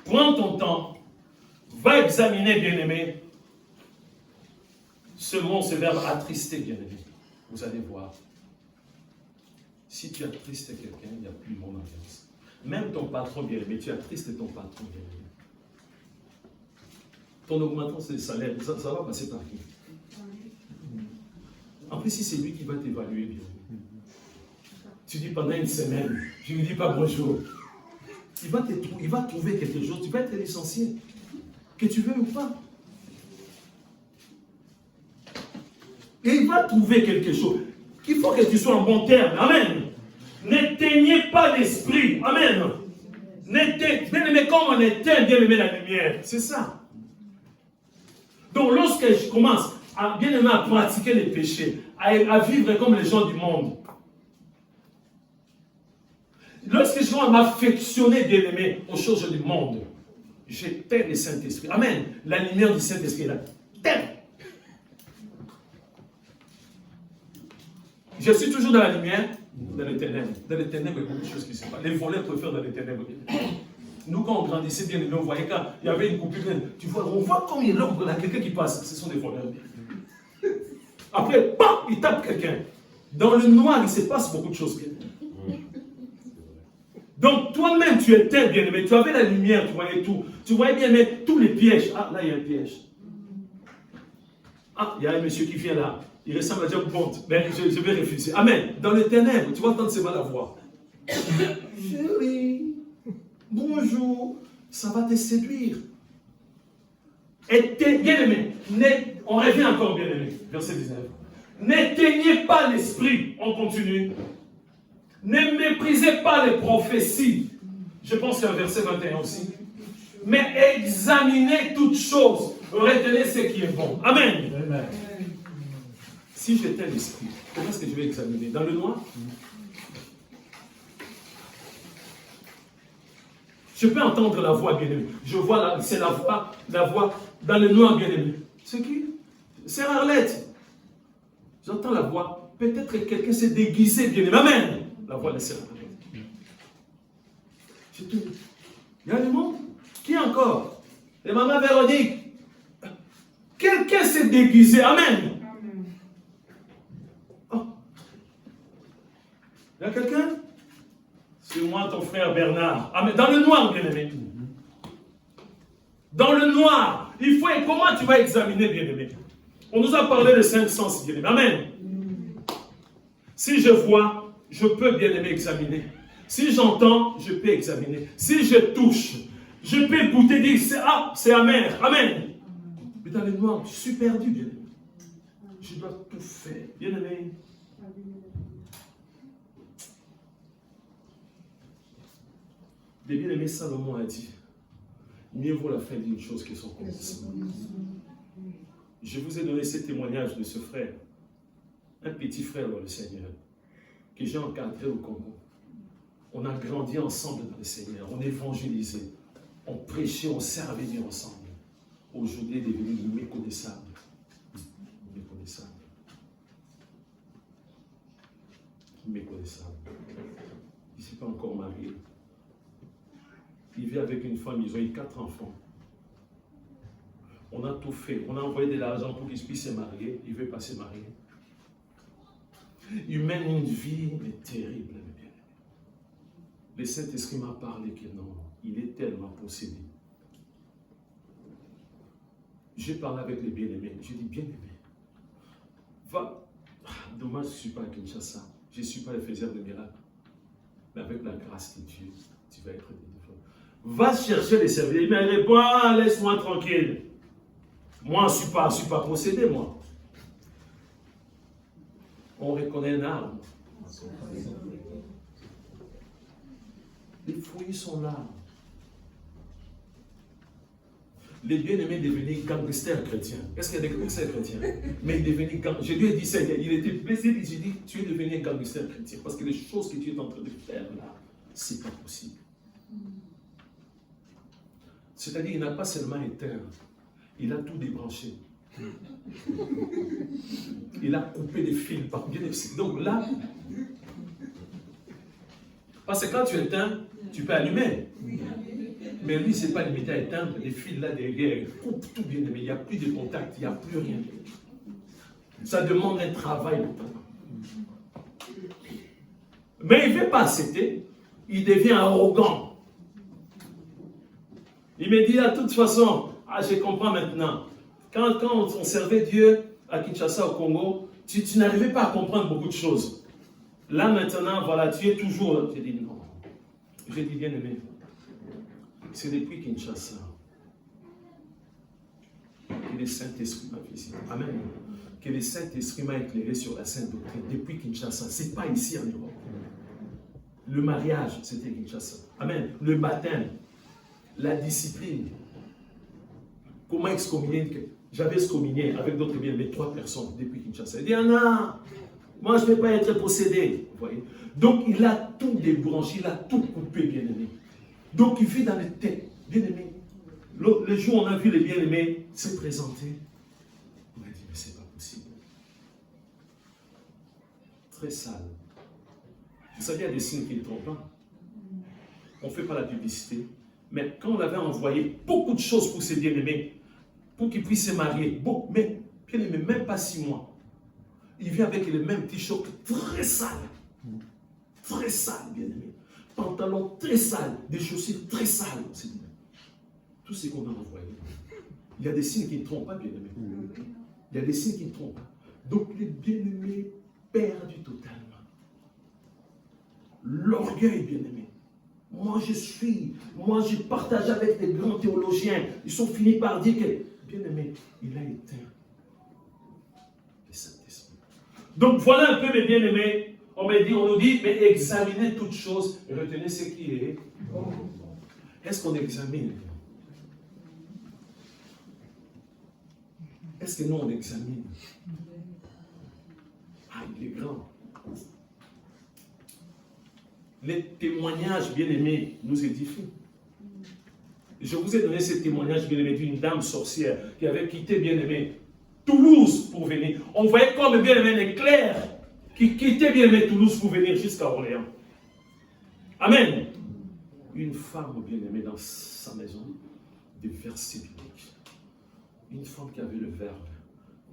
Prends ton temps, va examiner, bien-aimé, ce mot, ce verbe attrister, bien-aimé. Vous allez voir. Si tu attristes quelqu'un, il n'y a plus de mon alliance. Même ton patron, bien-aimé, tu attristes ton patron, bien-aimé. Ton augmentation de salaire, ça va passer par qui? En plus, si c'est lui qui va t'évaluer, bien-aimé. Tu dis pendant une semaine, je ne lui dis pas bonjour. Il va trouver quelque chose, tu vas être licencié. Que tu veux ou pas. Et il va trouver quelque chose. Il faut que tu sois en bon terme. Amen. N'éteignez pas l'esprit. Amen. Bien aimé, comme on éteint, bien aimé la lumière. C'est ça. Donc lorsque je commence à bien aimé à pratiquer les péchés, à vivre comme les gens du monde, lorsque je vais m'affectionner, bien aimé, aux choses du monde, j'éteins le Saint-Esprit. Amen. La lumière du Saint-Esprit est là. Je suis toujours dans la lumière, dans les ténèbres. Dans les ténèbres, il y a beaucoup de choses qui se passent. Les voleurs préfèrent dans les ténèbres. Nous, quand on grandissait bien, on voyait quand il y avait une coupure, tu vois, on voit comme il y a quelqu'un qui passe. Ce sont des voleurs. Après, bam, il tape quelqu'un. Dans le noir, il se passe beaucoup de choses. Donc, toi-même, tu étais bien aimé. Tu avais la lumière, tu voyais tout. Tu voyais bien aimé tous les pièges. Ah, là, il y a un piège. Ah, il y a un monsieur qui vient là. Il ressemble à Dieu Ponte. Mais je vais refuser. Amen. Dans les ténèbres, tu vas entendre ces mal à voix. Chérie, bonjour. Ça va te séduire. Et bien aimé. On revient encore, bien aimé. Verset 19. N'éteignez pas l'esprit. On continue. Ne méprisez pas les prophéties. Je pense qu'il y a un verset 21 aussi. Mais examinez toutes choses. Retenez ce qui est bon. Amen. Amen. Si j'étais l'esprit, comment est-ce que je vais examiner? Dans le noir? Je peux entendre la voix, bien-aimée. Je vois, c'est la voix dans le noir, bien-aimé. C'est qui? C'est Arlette. J'entends la voix. Peut-être que quelqu'un s'est déguisé, bien-aimé. Amen. La voix de Sœur Arlette. Il y a du monde? Qui encore? Et maman Véronique. Quelqu'un s'est déguisé. Amen. Oh. Il y a quelqu'un? C'est moi, ton frère Bernard. Amen. Dans le noir, bien-aimé. Dans le noir. Il faut. Comment tu vas examiner, bien-aimé? On nous a parlé de 5 sens, bien-aimé. Amen. Si je vois, je peux, bien-aimé, examiner. Si j'entends, je peux examiner. Si je touche, je peux goûter, dire, c'est amer. Amen. Mais dans le noir, je suis perdu, bien-aimé. Je dois tout faire. Bien-aimé. Le bien-aimé Salomon a dit, mieux vaut la fin d'une chose que son commencement. Je vous ai donné ce témoignage de ce frère, un petit frère dans le Seigneur, que j'ai encadré au Congo. On a grandi ensemble dans le Seigneur, on évangélisait, on prêchait, on servait Dieu ensemble. Aujourd'hui, il est devenu méconnaissable. Méconnaissable. Méconnaissable. Il ne s'est pas encore marié. Il vit avec une femme, ils ont eu 4 enfants. On a tout fait. On a envoyé de l'argent pour qu'il puisse se marier. Il ne veut pas se marier. Il mène une vie mais terrible. Le Saint-Esprit m'a parlé que non, il est tellement possédé. J'ai parlé avec les bien-aimés. J'ai dit, bien-aimé, va. Dommage, je ne suis pas à Kinshasa. Je ne suis pas le faiseur de miracles. Mais avec la grâce de Dieu, tu vas être délivré. Va chercher les serviteurs. Il me répond, ah, laisse-moi tranquille. Moi, je ne suis pas possédé, moi. On reconnaît un arbre. Les fruits sont là. Les bien-aimés devenaient gangsters chrétiens. Est-ce qu'il y a des gangsters chrétiens? Mais il devenait gangster. Je lui ai dit ça, il était blessé, j'ai dit, tu es devenu un gangster chrétien. Parce que les choses que tu es en train de faire là, c'est pas possible. C'est-à-dire, il n'a pas seulement éteint, il a tout débranché. Il a coupé des fils par bien. Donc là, parce que quand tu éteins, tu peux allumer. Mais lui, ce n'est pas limité à éteindre les fils là derrière. Il coupe tout bien, mais il n'y a plus de contact, il n'y a plus rien. Ça demande un travail. Mais il ne veut pas accepter. Il devient arrogant. Il me dit, de toute façon, je comprends maintenant. Quand on servait Dieu à Kinshasa, au Congo, tu n'arrivais pas à comprendre beaucoup de choses. Là, maintenant, voilà, tu es toujours... J'ai dit non. J'ai dit, bien aimé, c'est depuis Kinshasa que le Saint-Esprit m'a visité. Amen. Que le Saint-Esprit m'a éclairé sur la Sainte Doctrine. Depuis Kinshasa. Ce n'est pas ici en Europe. Le mariage, c'était Kinshasa. Amen. Le baptême, la discipline. Comment excommunier? J'avais excommunié avec d'autres bien, mais 3 personnes depuis Kinshasa. Il dit, ah non, moi je ne vais pas être possédé. Vous voyez? Donc il a tout débranché, il a tout coupé, bien-aimé. Donc il vit dans les têtes, bien-aimé. Le jour où on a vu les bien-aimés se présenter, on a dit, mais c'est pas possible. Très sale. Vous savez, il y a des signes qui ne trompent pas. On ne fait pas la publicité. Mais quand on avait envoyé beaucoup de choses pour ces bien-aimés, pour qu'ils puissent se marier, bon, mais bien-aimé, même pas 6 mois, il vient avec les mêmes t-shirts très sales. Très sales, bien-aimé. Pantalons très sales, des chaussures très sales. Tout ce qu'on a envoyé. Il y a des signes qui ne trompent pas, bien-aimé. Il y a des signes qui ne trompent pas. Donc les bien-aimés perdent totalement. L'orgueil, bien-aimé. Moi je partage avec des grands théologiens. Ils sont finis par dire que, bien-aimé, il a éteint le Saint-Esprit. Donc voilà un peu, mes bien-aimés. On nous dit, mais examinez toutes choses et retenez ce qui est bon. Est-ce qu'on examine? Est-ce que nous on examine? Ah, il est grand. Les témoignages, bien-aimés, nous édifient. Je vous ai donné ce témoignage, bien-aimé, d'une dame sorcière qui avait quitté, bien-aimé, Toulouse pour venir. On voyait comme, bien-aimé, un éclair qui quittait, bien-aimé, Toulouse pour venir jusqu'à Orléans. Amen. Une femme, bien-aimée, dans sa maison, des versets bibliques. Une femme qui avait le verbe.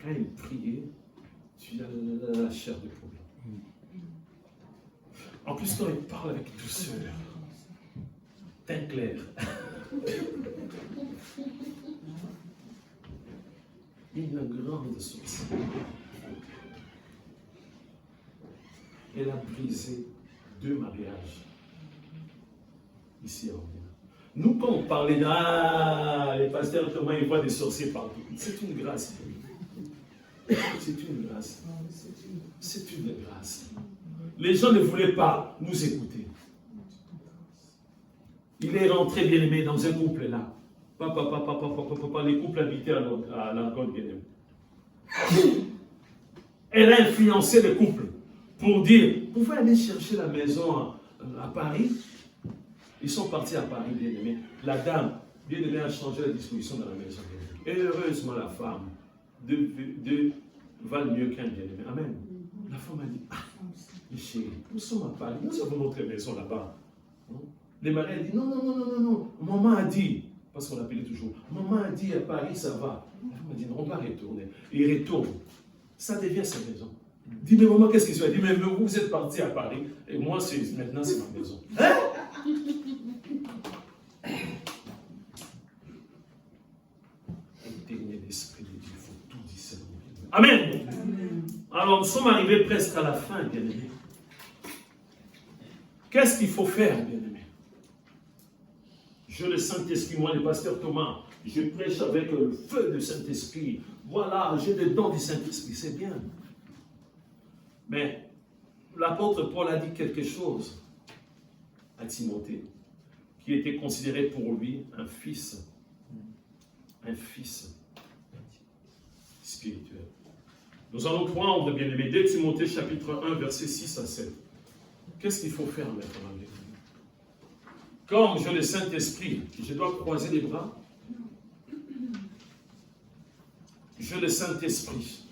Quand elle priait, tu as la chair de poule. En plus, quand il parle avec douceur, teint clair. Une grande source. Elle a brisé 2 mariages ici à Orléans. Nous, quand on parlait les pasteurs, comment ils voient des sorciers partout, c'est une grâce. C'est une grâce. C'est une grâce. Les gens ne voulaient pas nous écouter. Il est rentré, bien-aimé, dans un couple là. Papa, les couples habitaient à l'Argonne, bien-aimé. Elle a influencé le couple pour dire, vous pouvez aller chercher la maison à Paris. Ils sont partis à Paris, bien-aimé. La dame, bien-aimée, a changé la disposition dans la maison. Et heureusement, la femme, deux valent mieux qu'un bien-aimé. Amen. La femme a dit, ah, mes chéris, nous sommes à Paris, nous avons notre maison là-bas. Les maris ont dit, non, maman a dit, parce qu'on l'appelait toujours, maman a dit à Paris, ça va. La femme a dit, non, on va retourner. Et il retourne. Ça devient sa maison. Dis, mais maman, qu'est-ce qui se fait? Dis, mais vous êtes parti à Paris, et moi, maintenant, c'est ma maison. Hein? Éternel esprit de Dieu, il faut tout discerner. Amen. Alors, nous sommes arrivés presque à la fin, bien-aimés. Qu'est-ce qu'il faut faire, bien-aimés? Je le Saint-Esprit, moi, le pasteur Thomas, je prêche avec le feu du Saint-Esprit. Voilà, j'ai des dons du Saint-Esprit, c'est bien. Mais l'apôtre Paul a dit quelque chose à Timothée, qui était considéré pour lui un fils spirituel. Nous allons prendre, bien-aimés, 2 Timothée chapitre 1, versets 6 à 7. Qu'est-ce qu'il faut faire maintenant? Comme j'ai le Saint-Esprit, je dois croiser les bras. J'ai le Saint-Esprit.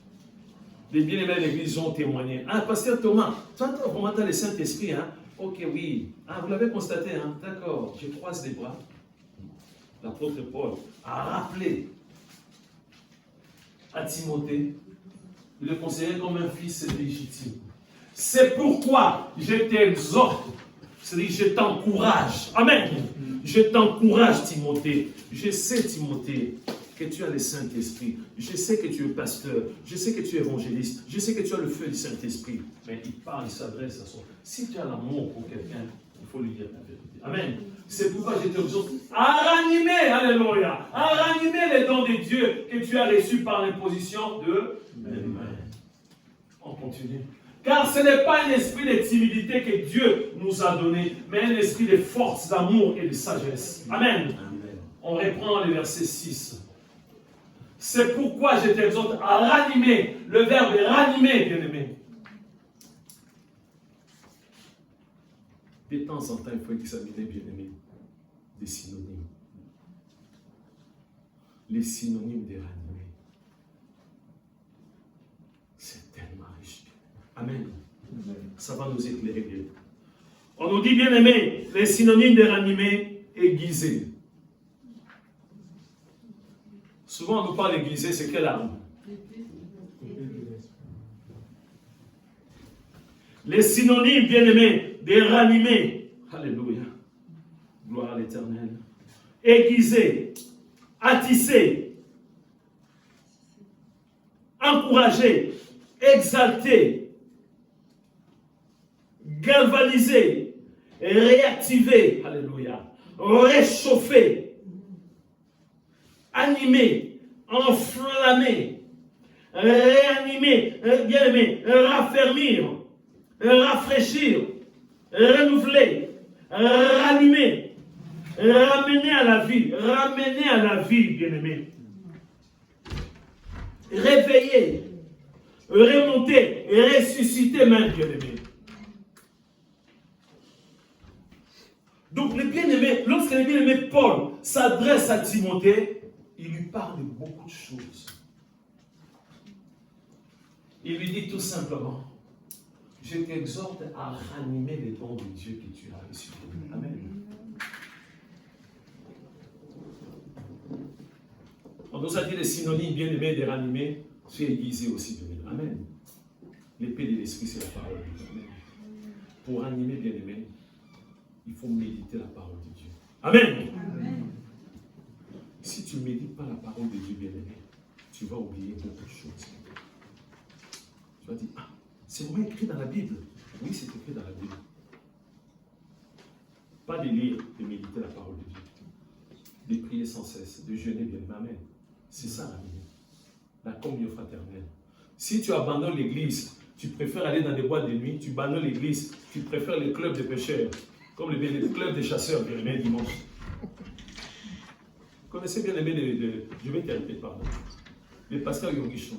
Les bien-aimés de l'Église ont témoigné. Ah, pasteur Thomas, toi, vraiment, tu as le Saint-Esprit, hein? Ok, oui. Ah, vous l'avez constaté, hein? D'accord, je croise les bras. L'apôtre Paul a rappelé à Timothée de le considérer comme un fils légitime. C'est pourquoi je t'exhorte, c'est-à-dire je t'encourage. Amen. Je t'encourage, Timothée. Je sais, Timothée, que tu as le Saint-Esprit. Je sais que tu es pasteur. Je sais que tu es évangéliste. Je sais que tu as le feu du Saint-Esprit. Mais il parle, il s'adresse à son... Si tu as l'amour pour quelqu'un, il faut lui dire la vérité. Amen. C'est pourquoi je t'exhorte à ranimer, alléluia, à ranimer les dons de Dieu que tu as reçus par l'imposition de... Amen. On continue. Car ce n'est pas un esprit de timidité que Dieu nous a donné, mais un esprit de force, d'amour et de sagesse. Amen. Amen. On reprend le verset 6. C'est pourquoi je t'exhorte à ranimer. Le verbe est ranimer, bien-aimé. De temps en temps, il faut examiner, bien-aimé, des synonymes. Les synonymes de ranimer. C'est tellement riche. Amen. Amen. Ça va nous éclairer bien. On nous dit, bien-aimé, les synonymes de ranimer, aiguiser. Souvent, on nous parle d'aiguiser, c'est quelle arme? Les synonymes, bien-aimés, de ranimer. Alléluia. Gloire à l'Éternel. Aiguiser, attisser, encourager, exalter, galvaniser, réactiver, alléluia, réchauffer, animer, enflammer, réanimer, bien aimé, raffermir, rafraîchir, renouveler, ranimer, ramener à la vie, bien aimé, réveiller, remonter, ressusciter même, bien aimé. Donc, le bien-aimé, lorsque le bien-aimé Paul s'adresse à Timothée, il lui parle de beaucoup de choses. Il lui dit tout simplement, je t'exhorte à ranimer les dons de Dieu que tu as reçus. Amen. On nous a dit les synonymes bien-aimés de ranimer, c'est aiguiser aussi. Amen. L'épée de l'esprit, c'est la parole de Dieu. Amen. Pour ranimer bien-aimé, il faut méditer la parole de Dieu. Amen. Amen. Si tu ne médites pas la parole de Dieu, bien-aimé, tu vas oublier beaucoup de choses. Tu vas dire, ah, c'est vraiment écrit dans la Bible. Oui, c'est écrit dans la Bible. Pas de lire, de méditer la parole de Dieu. De prier sans cesse, de jeûner, bien-aimé. Amen. C'est ça la Bible. La communion fraternelle. Si tu abandonnes l'église, tu préfères aller dans des boîtes de nuit, tu abandonnes l'église, tu préfères les clubs de pécheurs, comme les clubs de chasseurs, bien aimé, dimanche. Vous connaissez bien aimé je vais t'arrêter, pardon. Le pasteur Yogichon.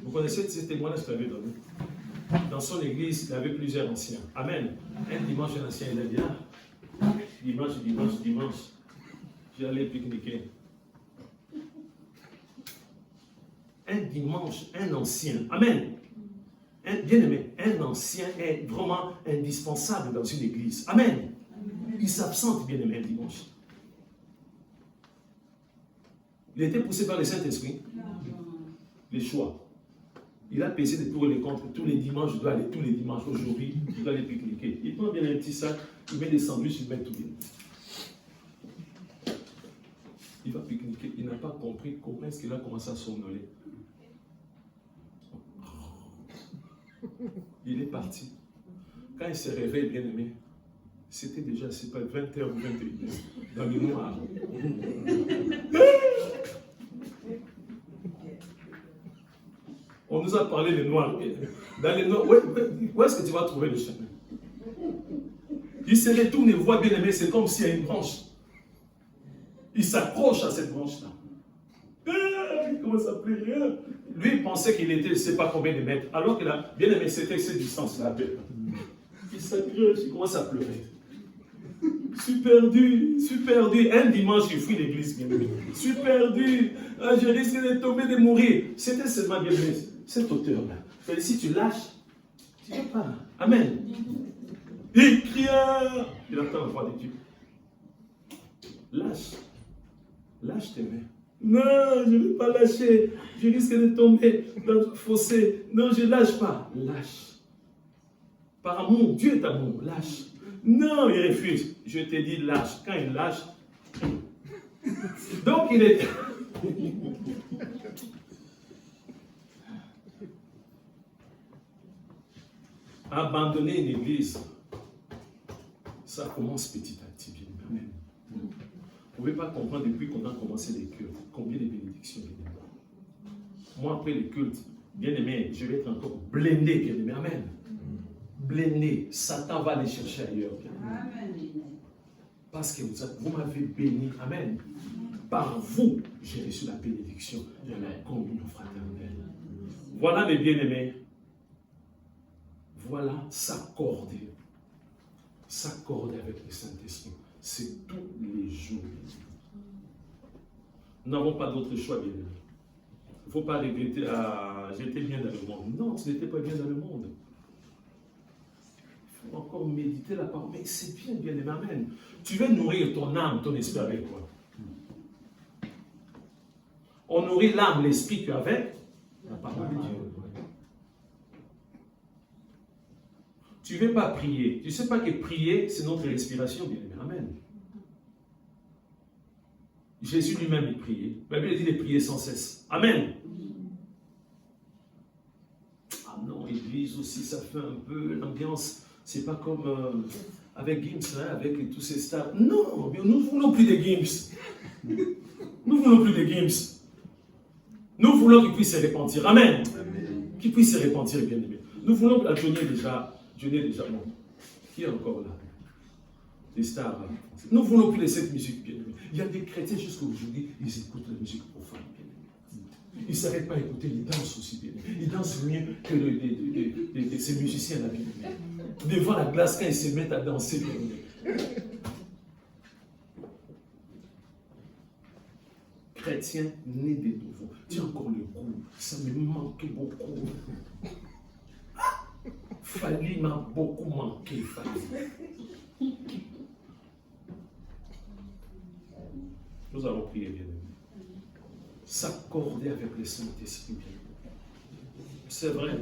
Vous connaissez ces témoignages que j'avais donné? Dans son église, il y avait plusieurs anciens. Amen. Un dimanche, un ancien, il a dit, dimanche, j'allais pique-niquer. Un dimanche, un ancien. Amen. Bien aimé, un ancien est vraiment indispensable dans une église. Amen. Il s'absente, bien aimé, un dimanche. Il était poussé par le Saint-Esprit. Les choix. Il a pesé des pour et les contre. Tous les dimanches, je dois aller. Tous les dimanches, aujourd'hui, je dois aller pique-niquer. Il prend bien un petit sac, il met des sandwichs, il met tout bien. Il va pique-niquer. Il n'a pas compris comment est-ce qu'il a commencé à somnoler. Il est parti. Quand il s'est réveillé, bien aimé, c'était déjà, c'est pas 20h ou 21h, dans le noir. On nous a parlé de noir. Dans les noirs, où est-ce que tu vas trouver le chemin? Il se retourne et voit, bien aimé, c'est comme s'il y a une branche. Il s'accroche à cette branche-là. Il commence à pleurer. Lui, il pensait qu'il était, je ne sais pas combien de mètres, alors qu'il a, bien aimé, c'était cette distance-là. Il s'accroche, il commence à pleurer. Super dur. Un dimanche, il fuit l'église, bien aimé. Super dur. Ah, je risque de tomber, de mourir. C'était seulement, bien aimé, cette hauteur-là. Mais si tu lâches, tu ne vas pas. Amen. Il crie. Il entend la voix de Dieu. Lâche tes mains. Non, je ne vais pas lâcher. Je risque de tomber dans le fossé. Non, je ne lâche pas. Lâche. Par amour, Dieu est amour. Lâche. Non, il refuse. Je te dis lâche. Quand il lâche, donc il est... Abandonner une église, ça commence petit à petit, bien aimé. Vous ne pouvez pas comprendre depuis qu'on a commencé les cultes, combien de bénédictions, bien aimé. Moi, après les cultes, bien aimé, je vais être encore blindé, bien aimé. Amen. Blindé. Satan va aller chercher ailleurs, bien aimé. Parce que vous m'avez béni. Amen. Par vous, j'ai reçu la bénédiction de la communion fraternelle. Voilà, mes bien-aimés. Voilà, s'accorder. S'accorder avec le Saint-Esprit. C'est tous les jours. Nous n'avons pas d'autre choix, bien aimé. Il ne faut pas regretter, j'étais bien dans le monde. Non, tu n'étais pas bien dans le monde. Il faut encore méditer la parole. Mais c'est bien, bien aimé. Amen. Tu veux nourrir ton âme, ton esprit avec quoi? On nourrit l'âme, l'esprit qu'avec la parole de Dieu. Tu ne veux pas prier. Tu ne sais pas que prier, c'est notre respiration, bien aimé. Amen. Jésus lui-même, il priait. La Bible dit de prier sans cesse. Amen. Ah non, l'église aussi, ça fait un peu l'ambiance. C'est pas comme avec Gims, hein, avec tous ces stars. Non, nous ne voulons plus de Gims. Nous ne voulons plus de Gims. Nous voulons qu'il puisse se repentir. Amen. Qu'il puisse se repentir, bien aimé. Nous voulons que Johnny est déjà bon. Qui est encore là? Des stars. Nous ne voulons plus de cette musique, bien aimé. Il y a des chrétiens jusqu'à aujourd'hui, ils écoutent la musique profane, bien aimé. Ils ne s'arrêtent pas à écouter, ils dansent aussi, bien aimé. Ils dansent mieux que ces musiciens-là, bien aimé. Devant la glace, quand ils se mettent à danser, bien aimé. Chrétien né de nouveau. Tu as encore le goût. Ça me manquait beaucoup. Fali m'a beaucoup manqué. Fali. Nous allons prier, bien aimé. S'accorder avec le Saint-Esprit. C'est vrai,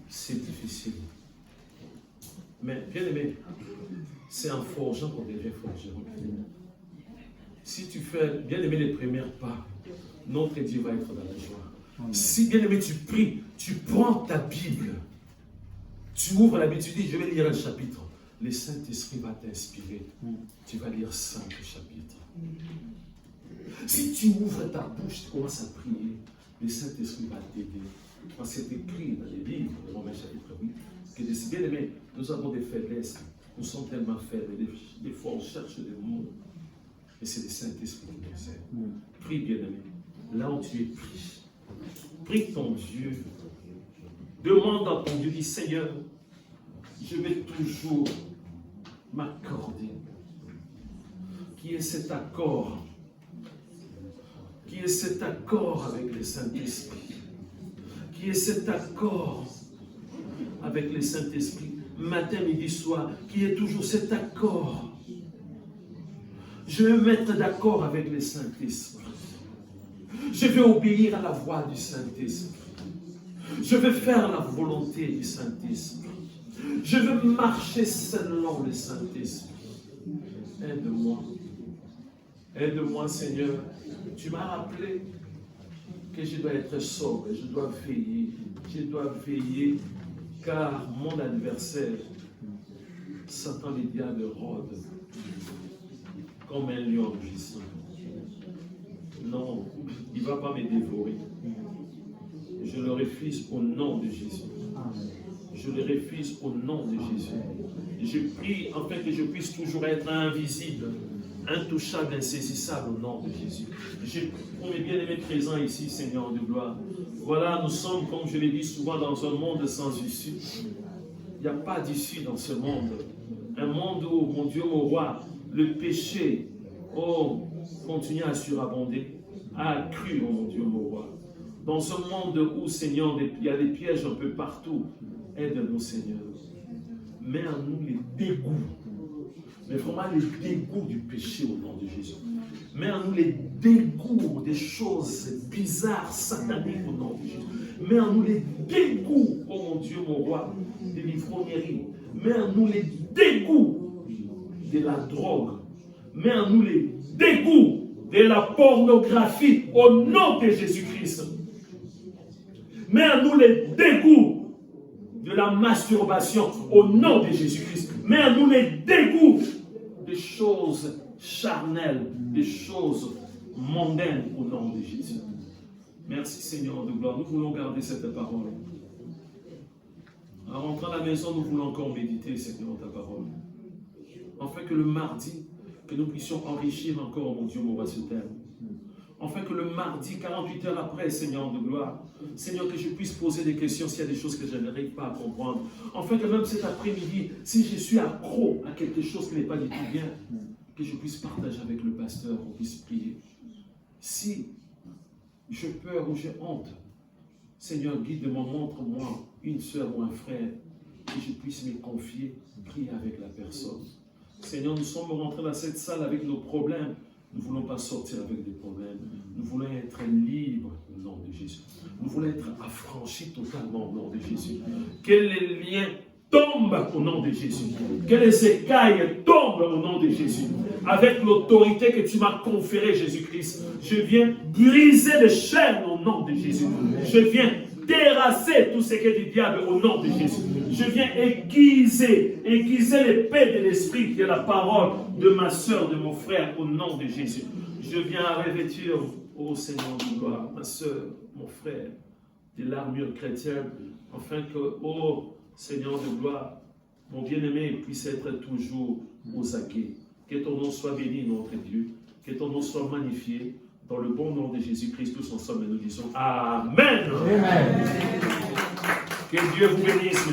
c'est difficile. Mais bien aimé, c'est en forgeant qu'on devient forgeron. Si tu fais, bien aimé, les premiers pas, notre Dieu va être dans la joie. Si, bien aimé, tu pries, tu prends ta Bible, tu ouvres la Bible, tu dis, je vais lire un chapitre. Le Saint-Esprit va t'inspirer. Tu vas lire 5 chapitres. Si tu ouvres ta bouche, tu commences à prier, le Saint-Esprit va t'aider. Parce que c'est écrit dans les livres, de Romains chapitre 8, que bien aimé, nous avons des faiblesses. Nous sommes tellement faibles. Des fois, on cherche des mots. Et c'est le Saint-Esprit qui nous aide. Prie, bien-aimé. Là où tu es, prie. Prie ton Dieu. Demande à ton Dieu, dis Seigneur, je vais toujours m'accorder. Qui est cet accord? Qui est cet accord avec le Saint-Esprit? Qui est cet accord avec le Saint-Esprit? Matin, midi, soir, qui est toujours cet accord? Je vais me mettre d'accord avec le Saint-Esprit. Je vais obéir à la voix du Saint-Esprit. Je vais faire la volonté du Saint-Esprit. Je veux marcher selon le Saint-Esprit. Aide-moi. Aide-moi, Seigneur. Tu m'as rappelé que je dois être sobre, je dois veiller. Je dois veiller, car mon adversaire, Satan le diable, rôde comme un lion rugissant. Non, il ne va pas me dévorer. Je le refuse au nom de Jésus. Je le refuse au nom de Jésus. Je prie afin que je puisse toujours être invisible, intouchable, insaisissable au nom de Jésus. Pour mes bien-aimés présents ici, Seigneur de gloire, voilà, nous sommes, comme je l'ai dit souvent, dans un monde sans issue. Il n'y a pas d'issue dans ce monde. Un monde où, mon Dieu, mon roi, le péché, continue à surabonder, a accru, mon Dieu, mon roi. Dans ce monde où, Seigneur, il y a des pièges un peu partout, aide-nous, Seigneur. Mets en nous les dégoûts, mais vraiment les dégoûts du péché au nom de Jésus. Mets en nous les dégoûts des choses bizarres, sataniques au nom de Jésus. Mets en nous les dégoûts, oh mon Dieu, mon roi, de l'ivrognerie. Mets en nous les dégoûts de la drogue. Mets en nous les dégoûts de la pornographie au nom de Jésus-Christ. Mets en nous les dégoûts de la masturbation au nom de Jésus-Christ. Mets en nous les dégoûts des choses charnelles, des choses mondaines au nom de Jésus. Merci Seigneur de gloire. Nous voulons garder cette parole. En rentrant à la maison, nous voulons encore méditer, Seigneur, ta parole. Afin que le mardi, que nous puissions enrichir encore, mon Dieu, mon roi sur terre. Afin que le mardi, 48 heures après, Seigneur de gloire, Seigneur, que je puisse poser des questions s'il y a des choses que je n'arrive pas à comprendre. Afin que même cet après-midi, si je suis accro à quelque chose qui n'est pas du tout bien, que je puisse partager avec le pasteur, qu'on puisse prier. Si j'ai peur ou j'ai honte, Seigneur, guide-moi, montre-moi une soeur ou un frère, que je puisse me confier, prier avec la personne. Seigneur, nous sommes rentrés dans cette salle avec nos problèmes. Nous ne voulons pas sortir avec des problèmes. Nous voulons être libres au nom de Jésus. Nous voulons être affranchis totalement au nom de Jésus. Que les liens tombent au nom de Jésus. Que les écailles tombent au nom de Jésus. Avec l'autorité que tu m'as conférée, Jésus-Christ, je viens briser les chaînes au nom de Jésus. Je viens terrasser tout ce qui est du diable au nom de Jésus. Je viens aiguiser l'épée de l'esprit qui est la parole de ma soeur, de mon frère au nom de Jésus. Je viens à revêtir, ô Seigneur de gloire, ma soeur, mon frère, de l'armure chrétienne, afin que, ô Seigneur de gloire, mon bien-aimé puisse être toujours aux acquis. Que ton nom soit béni, notre Dieu. Que ton nom soit magnifié. Dans le bon nom de Jésus-Christ, tous ensemble, nous disons Amen. Amen. Que Dieu vous bénisse.